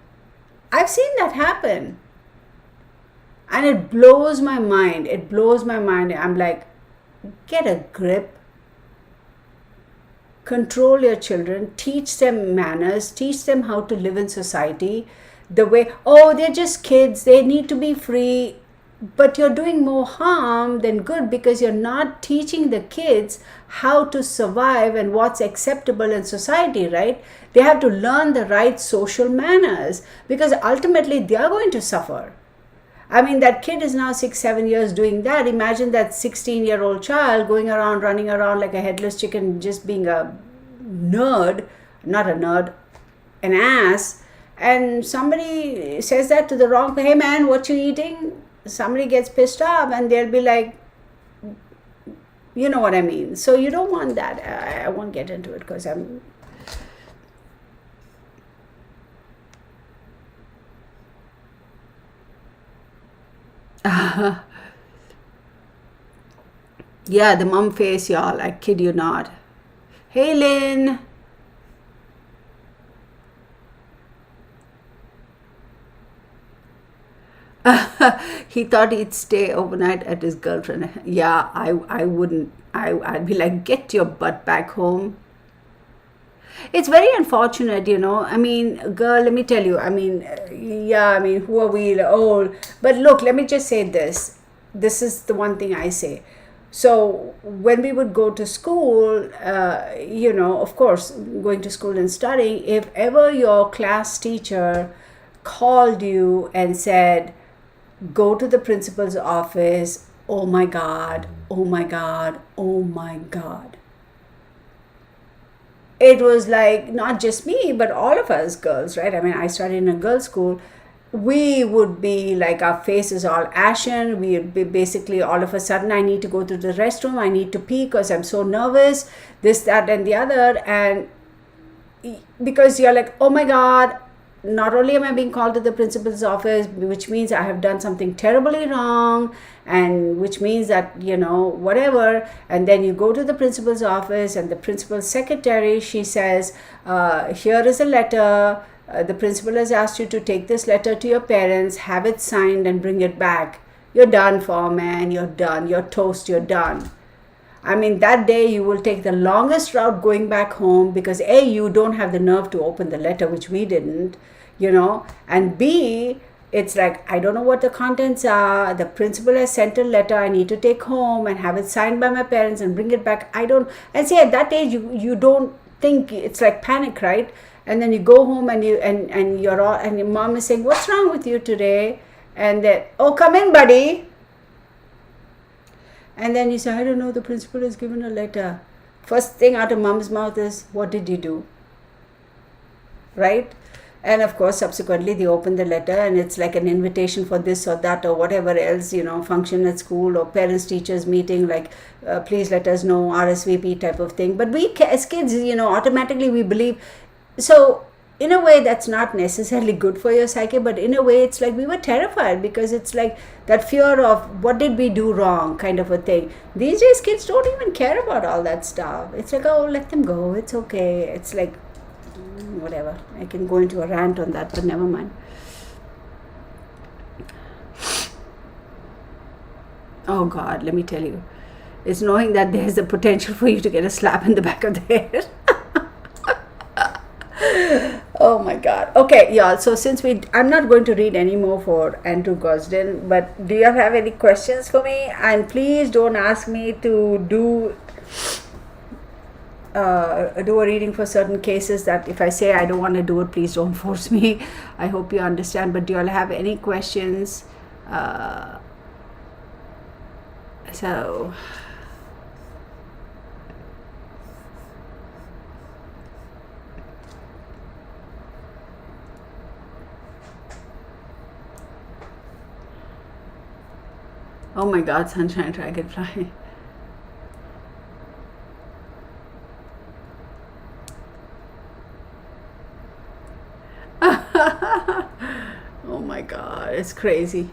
I've seen that happen. And it blows my mind. I'm like, get a grip. Control your children. Teach them manners. Teach them how to live in society. The way, they're just kids. They need to be free. But you're doing more harm than good because you're not teaching the kids how to survive and what's acceptable in society, right? They have to learn the right social manners because ultimately they are going to suffer. I mean, that kid is now 6-7 years doing that. Imagine that 16-year-old child running around like a headless chicken, just being a nerd, not a nerd, an ass. And somebody says that to the wrong, hey man, what you eating? Somebody gets pissed off and they'll be like, you know what I mean? So you don't want that. I won't get into it because I'm... Yeah, the mum face, y'all. I kid you not. Hey, Lynn. He thought he'd stay overnight at his girlfriend. Yeah, I wouldn't. I'd be like, get your butt back home. It's very unfortunate, I mean, girl, let me tell you, I mean, who are we old? But look, let me just say this. This is the one thing I say. So when we would go to school, of course, going to school and studying, if ever your class teacher called you and said, go to the principal's office, oh my God, oh my God, oh my God. It was like not just me, but all of us girls, right? I mean, I studied in a girls' school. We would be like, our faces all ashen. We would be basically all of a sudden, I need to go to the restroom. I need to pee because I'm so nervous, this, that, and the other. And because you're like, oh my God, not only am I being called to the principal's office, which means I have done something terribly wrong, and which means that, whatever. And then you go to the principal's office and the principal's secretary, she says, here is a letter. The principal has asked you to take this letter to your parents, have it signed and bring it back. You're done for, man. You're done. You're toast. You're done. I mean, that day you will take the longest route going back home because A, you don't have the nerve to open the letter, which we didn't, and B, it's like, I don't know what the contents are. The principal has sent a letter. I need to take home and have it signed by my parents and bring it back. And see, at that age, you don't think, it's like panic, right? and then you go home and you're all, and your mom is saying, what's wrong with you today? And then, oh, come in, buddy. And then you say, I don't know, the principal has given a letter. First thing out of mom's mouth is, what did you do? Right? And of course, subsequently, they open the letter and it's like an invitation for this or that or whatever else, function at school or parents teachers meeting, like, please let us know, RSVP type of thing. But we as kids, automatically we believe. So in a way, that's not necessarily good for your psyche, but in a way, it's like we were terrified because it's like that fear of what did we do wrong kind of a thing. These days, kids don't even care about all that stuff. It's like, oh, let them go. It's okay. It's like, whatever. I can go into a rant on that, but never mind. Oh God, let me tell you. It's knowing that there's the potential for you to get a slap in the back of the head. Oh my God. Okay, y'all. So since I'm not going to read any more for Andrew Gosden, but do you have any questions for me? And please don't ask me to do a reading for certain cases that if I say I don't want to do it, please don't force me. I hope you understand. But do you all have any questions? So oh my God, sunshine dragonfly. Oh my God, it's crazy.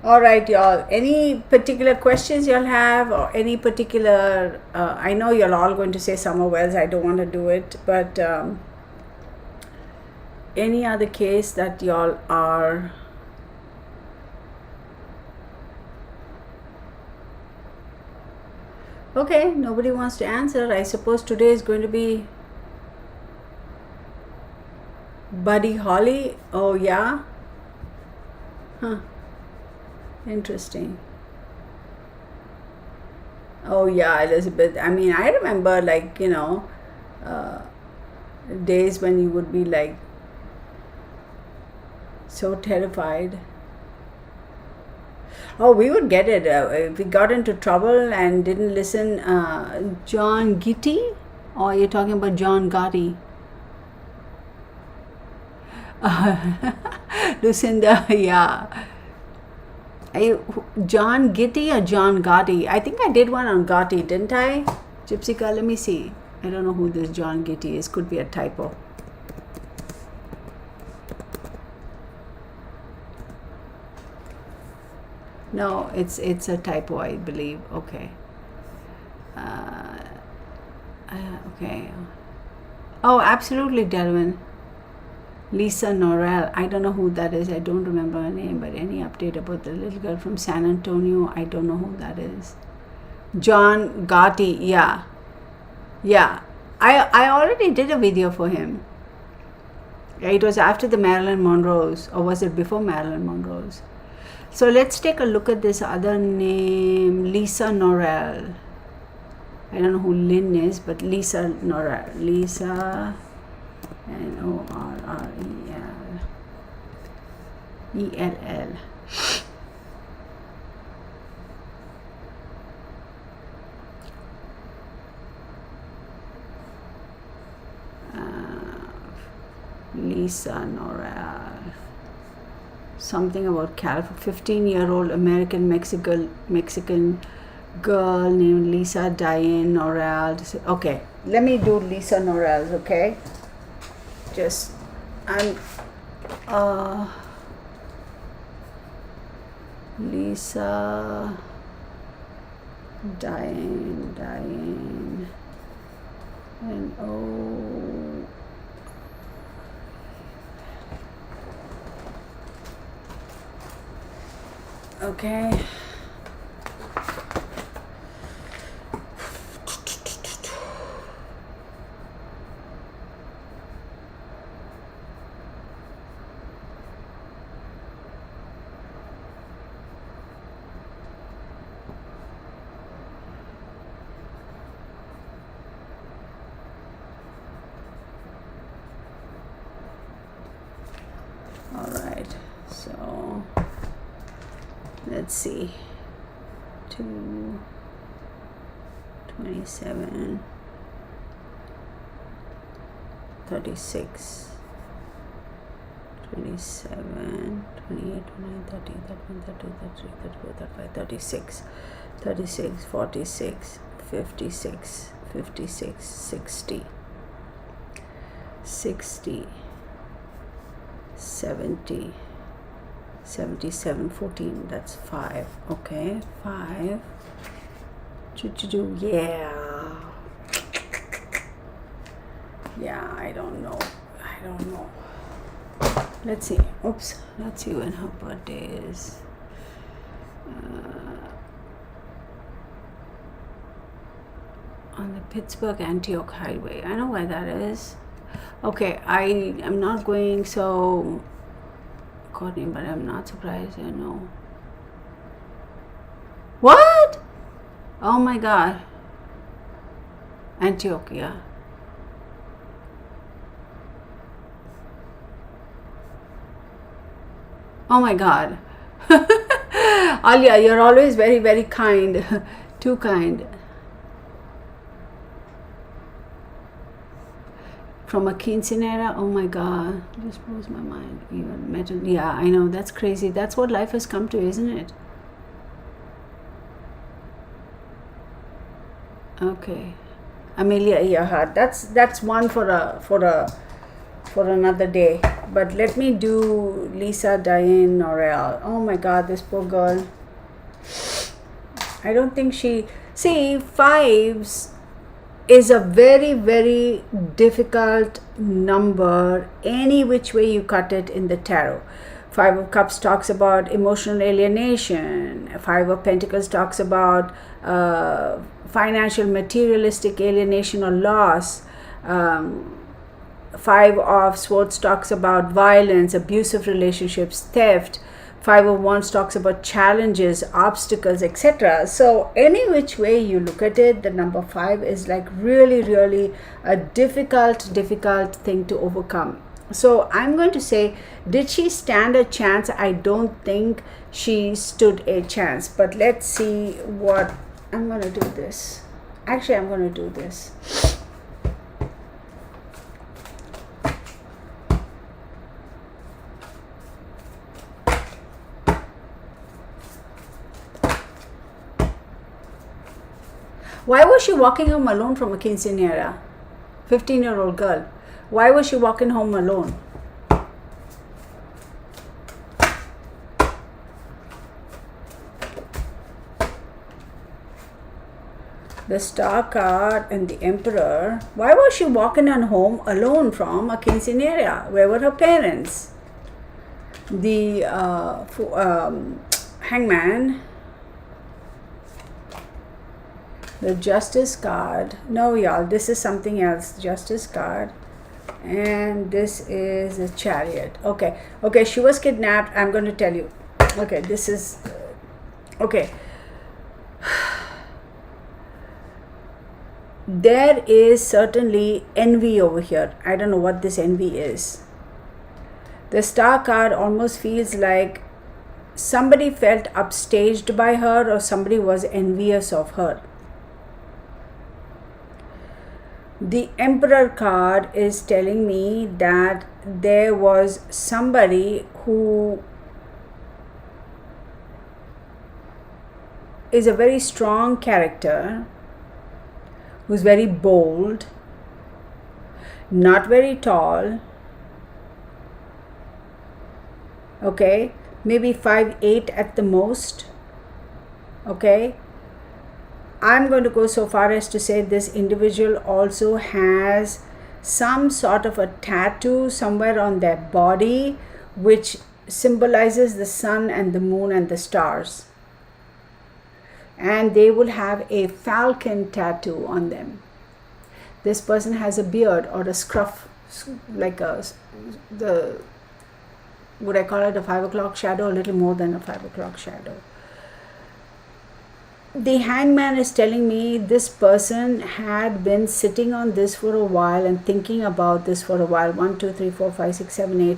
All right, y'all. Any particular questions y'all have, or any particular? I know you're all going to say summer wells. I don't want to do it, but any other case that y'all are? Okay, nobody wants to answer. I suppose today is going to be Buddy Holly. Oh yeah. Huh. Interesting. Oh yeah, Elizabeth. I mean, I remember days when you would be like so terrified. Oh, we would get it. If we got into trouble and didn't listen. John Gitty? Or you're talking about John Gotti? Lucinda, yeah. John Gitty or John Gotti? I think I did one on Gotti, didn't I? Gypsy, let me see. I don't know who this John Gitty is. Could be a typo. No, it's a typo, I believe. Okay. Okay. Oh, absolutely, Delvin. Lisa Norrell. I don't know who that is. I don't remember her name, but any update about the little girl from San Antonio? I don't know who that is. John Gotti. Yeah. Yeah. I already did a video for him. It was after the Marilyn Monroe's, or was it before Marilyn Monroe's? So let's take a look at this other name, Lisa Norrell. I don't know who Lynn is, but Lisa Norrell. Lisa Norrell. Lisa Norrell. Something about 15-year-old Mexican girl named Lisa Diane Norrell. Okay, let me do Lisa Norrell, okay? Lisa Diane and okay. let's see, 2, 27, 36, 27, 28, 29, 30, 31, 32, 33, 34, 35, 36, 36, 46, 56, 56, 60, 60, 70, 77, 14, that's 5. Okay, 5. Yeah. Yeah, I don't know. Let's see. Oops. Let's see when her birthday is. On the Pittsburgh Antioch Highway. I know where that is. Okay, I am not going so Courtney, but I'm not surprised. I know. What? Oh my God. Antioch, yeah. Oh my God. Alia, you're always very, very kind. Too kind. From a quinceanera, oh my God, this blows my mind. Even metal, yeah, I know, that's crazy. That's what life has come to, isn't it? Okay, Amelia Earhart. That's one for another day. But let me do Lisa Diane Norrell. Oh my God, this poor girl. I don't think she. See, 5s is a very, very difficult number any which way you cut it in the tarot. 5 of Cups talks about emotional alienation. 5 of Pentacles talks about financial, materialistic alienation or loss. 5 of Swords talks about violence, abusive relationships, theft. 5 of Wands talks about challenges, obstacles, etc. So any which way you look at it, the number 5 is like really, really a difficult thing to overcome. So I'm going to say, did she stand a chance? I don't think she stood a chance. But let's see what I'm going to do this. Actually, I'm going to do this. Why was she walking home alone from a quinceanera? 15-year-old girl. Why was she walking home alone? The Star card and the Emperor. Why was she walking on home alone from a quinceanera? Where were her parents? The Hangman. The Justice card. No, y'all, this is something else. Justice card. And this is the Chariot. Okay, she was kidnapped. I'm going to tell you. Okay, this is... okay. There is certainly envy over here. I don't know what this envy is. The Star card almost feels like somebody felt upstaged by her or somebody was envious of her. The Emperor card is telling me that there was somebody who is a very strong character, who's very bold, not very tall, okay, maybe 5'8" at the most, okay. I'm going to go so far as to say this individual also has some sort of a tattoo somewhere on their body which symbolizes the sun and the moon and the stars. And they will have a falcon tattoo on them. This person has a beard or a scruff, like would I call it a 5 o'clock shadow? A little more than a 5 o'clock shadow. The Hangman is telling me this person had been sitting on this for a while and thinking about this for a while. 1, 2, 3, 4, 5, 6, 7, 8.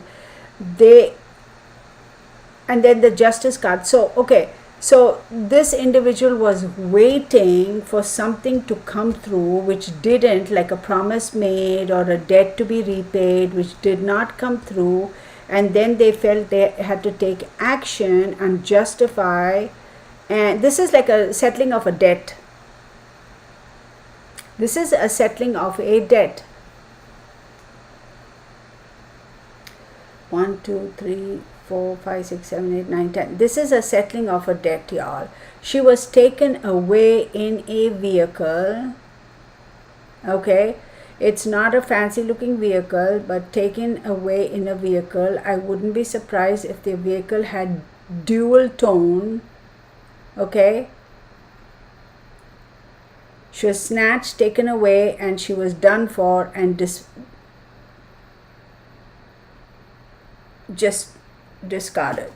and then the Justice card. So, okay, so this individual was waiting for something to come through which didn't, like a promise made or a debt to be repaid, which did not come through. And then they felt they had to take action and justify. And this is like a settling of a debt. This is a settling of a debt. 1, 2, 3, 4, 5, 6, 7, 8, 9, 10. This is a settling of a debt, y'all. She was taken away in a vehicle. Okay, it's not a fancy looking vehicle, but taken away in a vehicle. I wouldn't be surprised if the vehicle had dual tone. Okay, she was snatched, taken away, and she was done for and just discarded.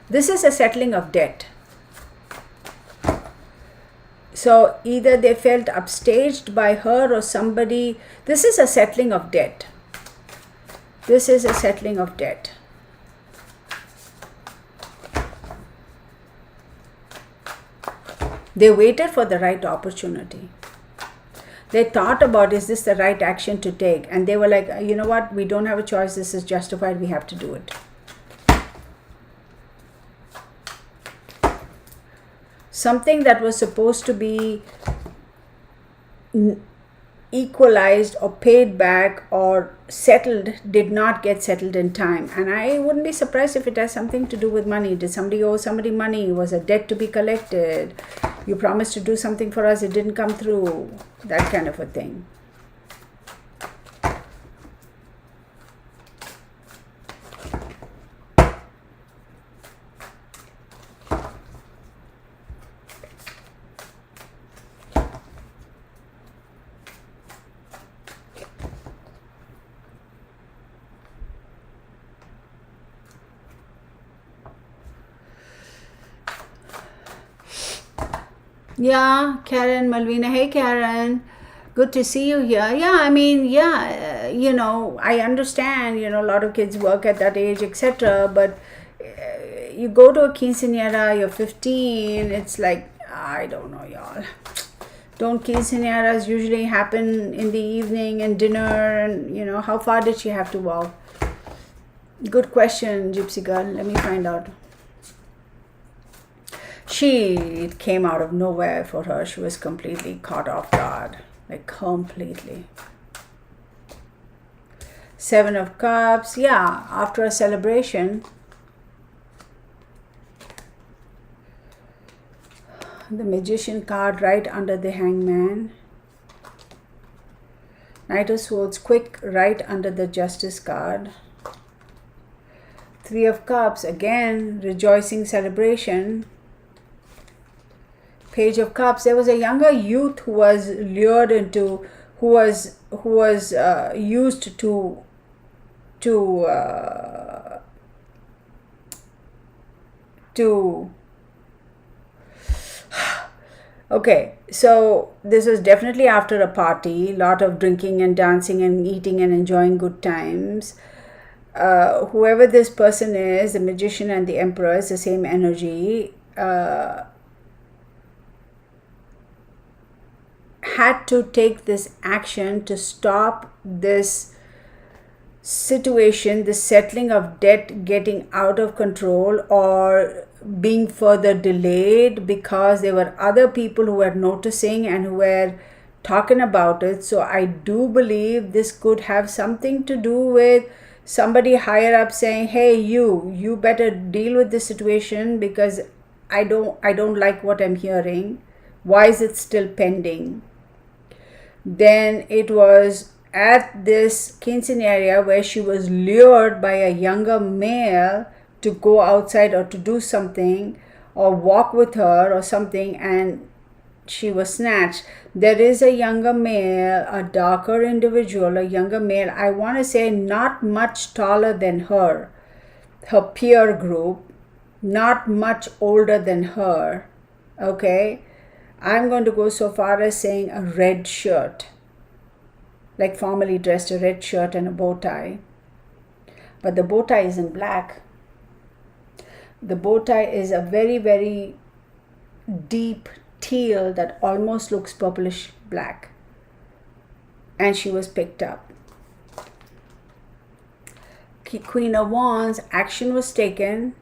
This is a settling of debt. So either they felt upstaged by her or somebody. This is a settling of debt. This is a settling of debt. They waited for the right opportunity. They thought about, is this the right action to take? And they were like, you know what? We don't have a choice. This is justified. We have to do it. Something that was supposed to be equalized or paid back or settled did not get settled in time. And I wouldn't be surprised if it has something to do with money. Did somebody owe somebody money? Was a debt to be collected? You promised to do something for us, it didn't come through. That kind of a thing. Yeah, Karen, Malvina. Hey, Karen. Good to see you here. Yeah, I mean, yeah, I understand, a lot of kids work at that age, etc. But you go to a quinceañera, you're 15, it's like, I don't know, y'all. Don't quinceañeras usually happen in the evening and dinner? And, how far did she have to walk? Good question, Gypsy Girl. Let me find out. It came out of nowhere for her. She was completely caught off guard. Like, completely. 7 of Cups. Yeah, after a celebration. The Magician card right under the Hangman. Knight of Swords, quick, right under the Justice card. 3 of Cups, again, rejoicing celebration. Page of Cups. There was a younger youth who was lured into, who was used to okay, so this was definitely after a party, lot of drinking and dancing and eating and enjoying good times. Whoever this person is, the Magician and the Empress, the same energy, had to take this action to stop this situation, this settling of debt getting out of control or being further delayed, because there were other people who were noticing and who were talking about it. So I do believe this could have something to do with somebody higher up saying, hey, you better deal with this situation, because I don't like what I'm hearing. Why is it still pending? Then it was at this quinceañera where she was lured by a younger male to go outside or to do something or walk with her or something, and she was snatched. There is a younger male, a darker individual, a younger male, I want to say not much taller than her peer group, not much older than her. Okay, I'm going to go so far as saying a red shirt, like formally dressed, a red shirt and a bow tie. But the bow tie isn't black. The bow tie is a very, very deep teal that almost looks purplish black. And she was picked up. Queen of Wands, action was taken.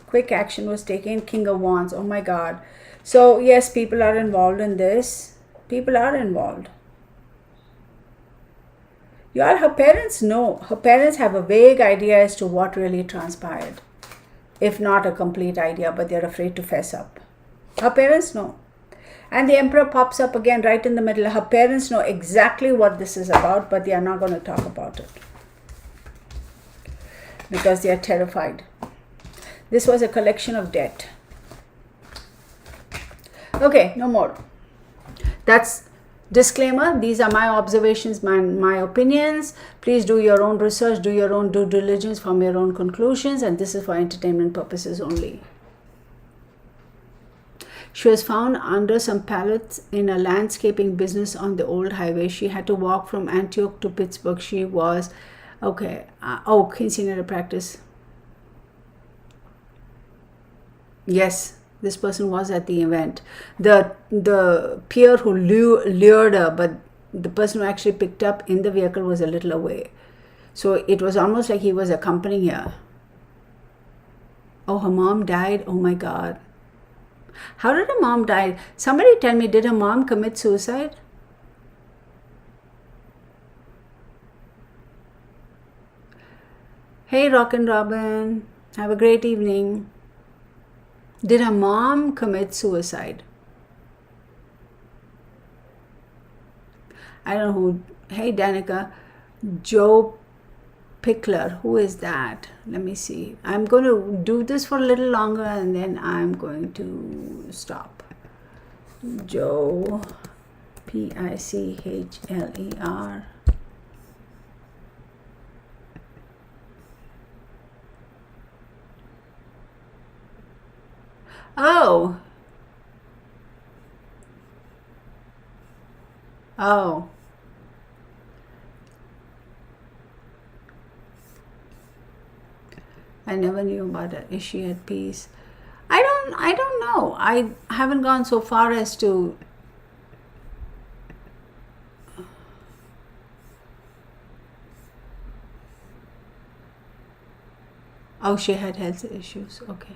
Quick action was taken. King of Wands, oh my God. So yes, people are involved in this. People are involved. Her parents know. Her parents have a vague idea as to what really transpired. If not a complete idea, but they're afraid to fess up. Her parents know. And the Emperor pops up again right in the middle. Her parents know exactly what this is about, but they are not going to talk about it. Because they are terrified. This was a collection of debt. Okay, no more. That's disclaimer. These are my observations, my opinions. Please do your own research, do your own due diligence, form your own conclusions, and this is for entertainment purposes only. She was found under some pallets in a landscaping business on the old highway. She had to walk from Antioch to Pittsburgh. She was, okay, quinceanera practice. Yes, this person was at the event. The peer who lured her, but the person who actually picked up in the vehicle was a little away. So it was almost like he was accompanying her. Oh, her mom died? Oh my God. How did her mom die? Somebody tell me, did her mom commit suicide? Hey, Rockin' Robin. Have a great evening. Did her mom commit suicide? I don't know who. Hey, Danica. Joe Pickler. Who is that? Let me see. I'm going to do this for a little longer and then I'm going to stop. Joe. Pichler. Oh. Oh. I never knew about it. Is she at peace? I don't know. I haven't gone so far as to Oh, she had health issues. Okay.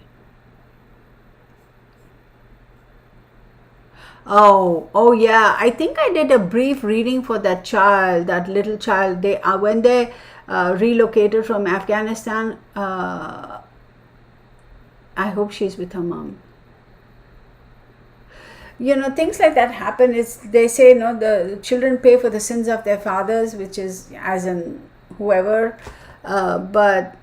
Oh yeah. I think I did a brief reading for that child, that little child. They when they relocated from Afghanistan. I hope she's with her mom. Things like that happen. They say the children pay for the sins of their fathers, which is as in whoever. But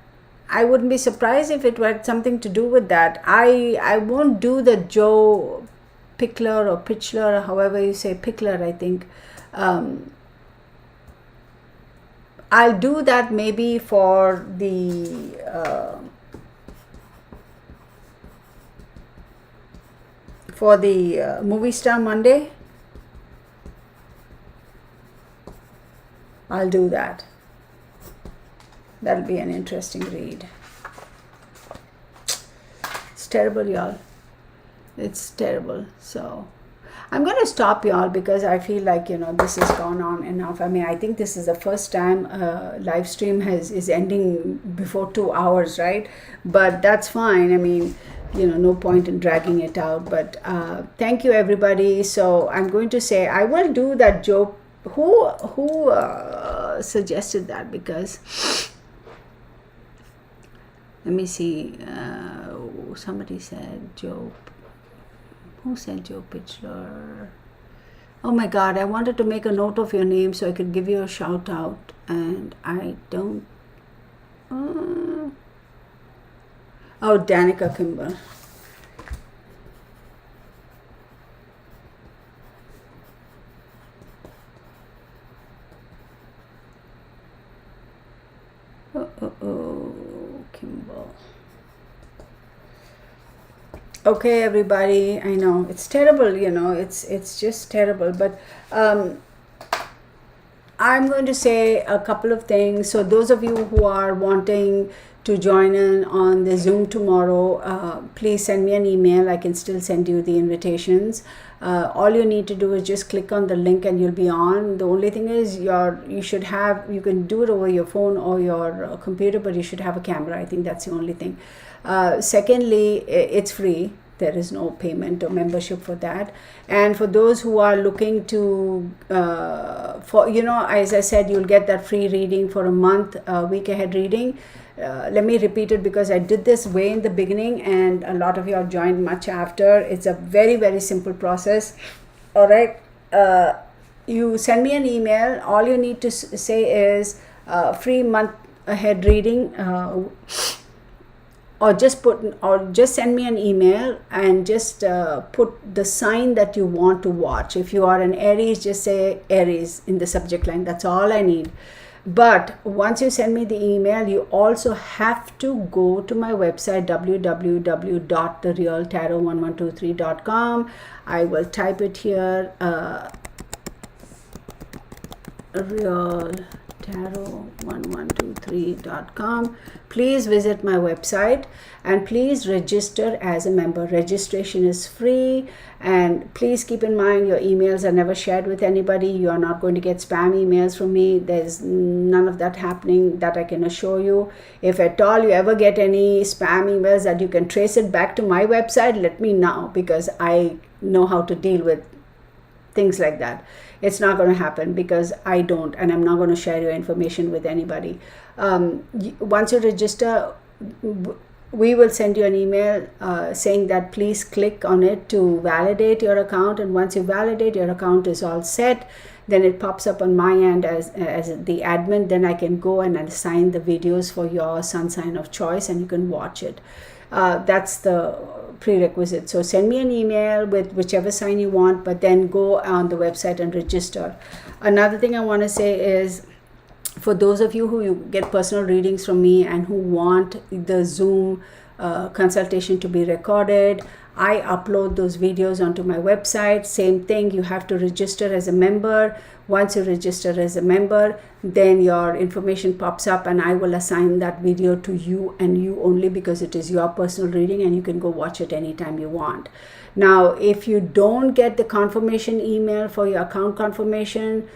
I wouldn't be surprised if it had something to do with that. I won't do the Joe Pickler or Pitchler, or however you say Pickler, I think. I'll do that maybe for the Movie Star Monday. I'll do that. That'll be an interesting read. It's terrible, y'all. It's terrible. So I'm going to stop, y'all, because I feel like this has gone on enough. I mean, I think this is the first time live stream is ending before 2 hours, right? But that's fine. I mean, no point in dragging it out. But thank you, everybody. So I'm going to say I will do that joke. Who suggested that? Because let me see. Somebody said Joe. Who said Joe Pitchler? Oh my God, I wanted to make a note of your name so I could give you a shout out, and I don't. Oh, Danica Kimball. Kimball. Okay, everybody, I know it's terrible, it's just terrible, but I'm going to say a couple of things. So those of you who are wanting to join in on the Zoom tomorrow, please send me an email. I can still send you the invitations. All you need to do is just click on the link and you'll be on. The only thing is you can do it over your phone or your computer, but you should have a camera. I think that's the only thing. Secondly, it's free. There is no payment or membership for that. And for those who are looking to, as I said, you'll get that free reading for a month, week ahead reading. Let me repeat it because I did this way in the beginning and a lot of you have joined much after. It's a very, very simple process. All right. You send me an email. All you need to say is free month ahead reading. Or just send me an email and just put the sign that you want to watch. If you are an Aries, just say Aries in the subject line. That's all I need. But once you send me the email, you also have to go to my website, www.therealtarot1123.com. I will type it here, realtarot1123.com. Please visit my website and please register as a member. Registration is free, and please keep in mind your emails are never shared with anybody. You are not going to get spam emails from me. There's none of that happening, that I can assure you. If at all you ever get any spam emails that you can trace it back to my website, let me know, because I know how to deal with things like that. It's not going to happen because I don't, and I'm not going to share your information with anybody. Once you register, we will send you an email saying that please click on it to validate your account. And once you validate, your account is all set. Then it pops up on my end as the admin. Then I can go and assign the videos for your sun sign of choice and you can watch it. That's the prerequisite. So send me an email with whichever sign you want, but then go on the website and register. Another thing I want to say is, for those of you who get personal readings from me and who want the Zoom consultation to be recorded, I upload those videos onto my website. Same thing, you have to register as a member. Once you register as a member, then your information pops up and I will assign that video to you and you only, because it is your personal reading and you can go watch it anytime you want. Now, if you don't get the confirmation email for your account confirmation,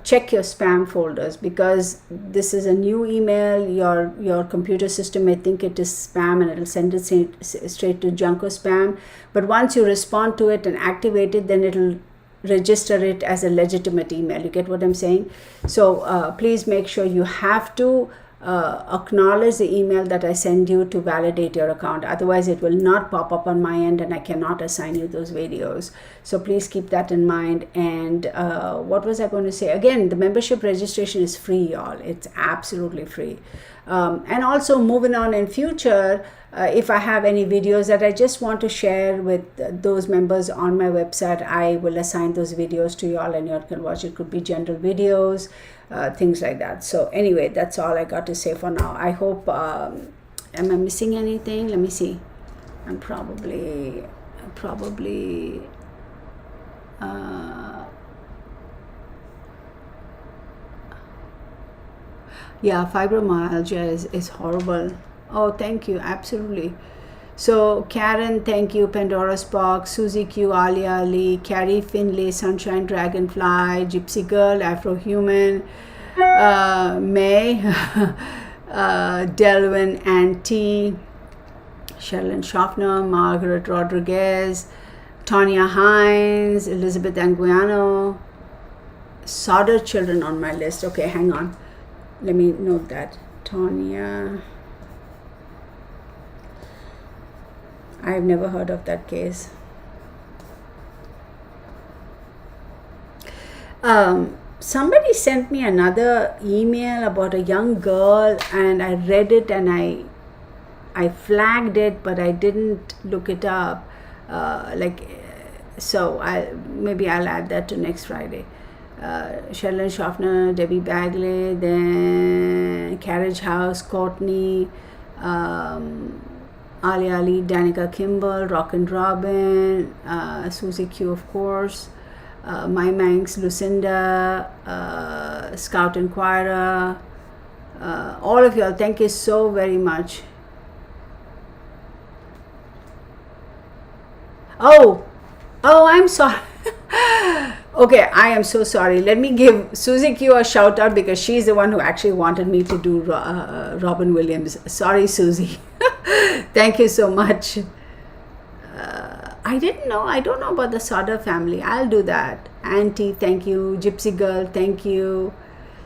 check your spam folders, because this is a new email. Your computer system may think it is spam and it'll send it straight to junk or spam. But once you respond to it and activate it, then it'll register it as a legitimate email. You get what I'm saying? So please make sure you have to acknowledge the email that I send you to validate your account. Otherwise, it will not pop up on my end and I cannot assign you those videos. So please keep that in mind. And what was I going to say? Again, the membership registration is free, y'all. It's absolutely free. And also, moving on in future, if I have any videos that I just want to share with those members on my website, I will assign those videos to y'all and y'all can watch. It could be general videos, things like that. So anyway, that's all I got to say for now. I hope, am I missing anything? Let me see. I'm probably yeah, fibromyalgia is horrible. Oh, thank you. Absolutely. So, Karen, thank you. Pandora Spock, Susie Q, Alia Ali, Carrie Finlay, Sunshine Dragonfly, Gypsy Girl, Afro-Human, May, Delvin Auntie, Sherilyn Schaffner, Margaret Rodriguez, Tanya Hines, Elizabeth Anguiano, Solder children on my list. Okay, hang on. Let me note that. Tanya. I've never heard of that case. Somebody sent me another email about a young girl, and I read it and I flagged it, but I didn't look it up. So maybe I'll add that to next Friday. Sherilyn Schaffner, Debbie Bagley, then Carriage House, Courtney, Ali Ali, Danica Kimball, Rock and Robin, Susie Q, of course, My Manx, Lucinda, Scout Inquirer, all of y'all, thank you so very much. Oh, I'm sorry. Okay, I am so sorry. Let me give Susie Q a shout out because she's the one who actually wanted me to do Robin Williams. Sorry, Susie. Thank you so much. I didn't know. I don't know about the Soda family. I'll do that. Auntie, thank you. Gypsy Girl, thank you.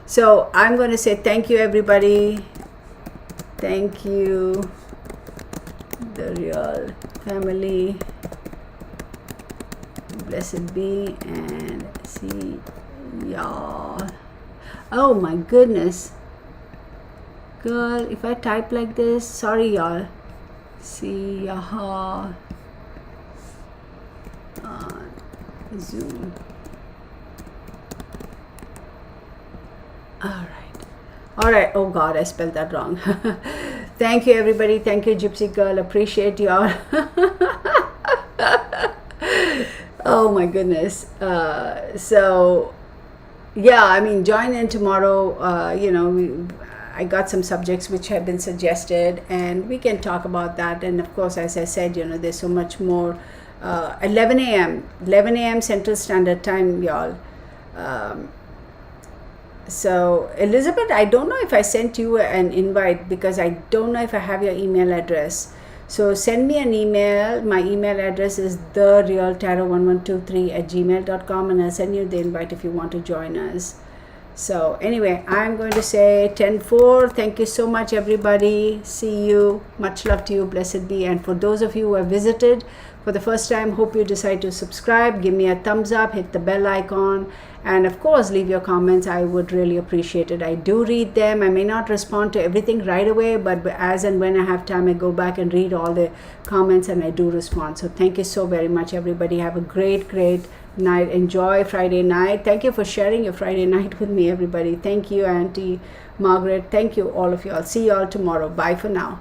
So I'm going to say thank you, everybody. Thank you. The real family. Blessed be, and see y'all. Oh my goodness. Girl, if I type like this, sorry y'all. See y'all on Zoom. All right. Oh God, I spelled that wrong. Thank you, everybody. Thank you, Gypsy Girl. Appreciate y'all. Oh my goodness. So yeah, I mean, join in tomorrow. I got some subjects which have been suggested, and we can talk about that. And of course, as I said, there's so much more. 11 a.m. Central Standard Time, y'all. So Elizabeth, I don't know if I sent you an invite because I don't know if I have your email address. So send me an email. My email address is therealtarot1123@gmail.com, and I'll send you the invite if you want to join us. So anyway, I'm going to say 10-4. Thank you so much, everybody. See you. Much love to you. Blessed be. And for those of you who have visited for the first time, hope you decide to subscribe. Give me a thumbs up. Hit the bell icon. And of course, leave your comments. I would really appreciate it. I do read them. I may not respond to everything right away, but as and when I have time, I go back and read all the comments, and I do respond. So thank you so very much, everybody. Have a great night. Enjoy Friday night. Thank you for sharing your Friday night with me, everybody. Thank you, Auntie Margaret. Thank you, all of you. I'll see you all tomorrow. Bye for now.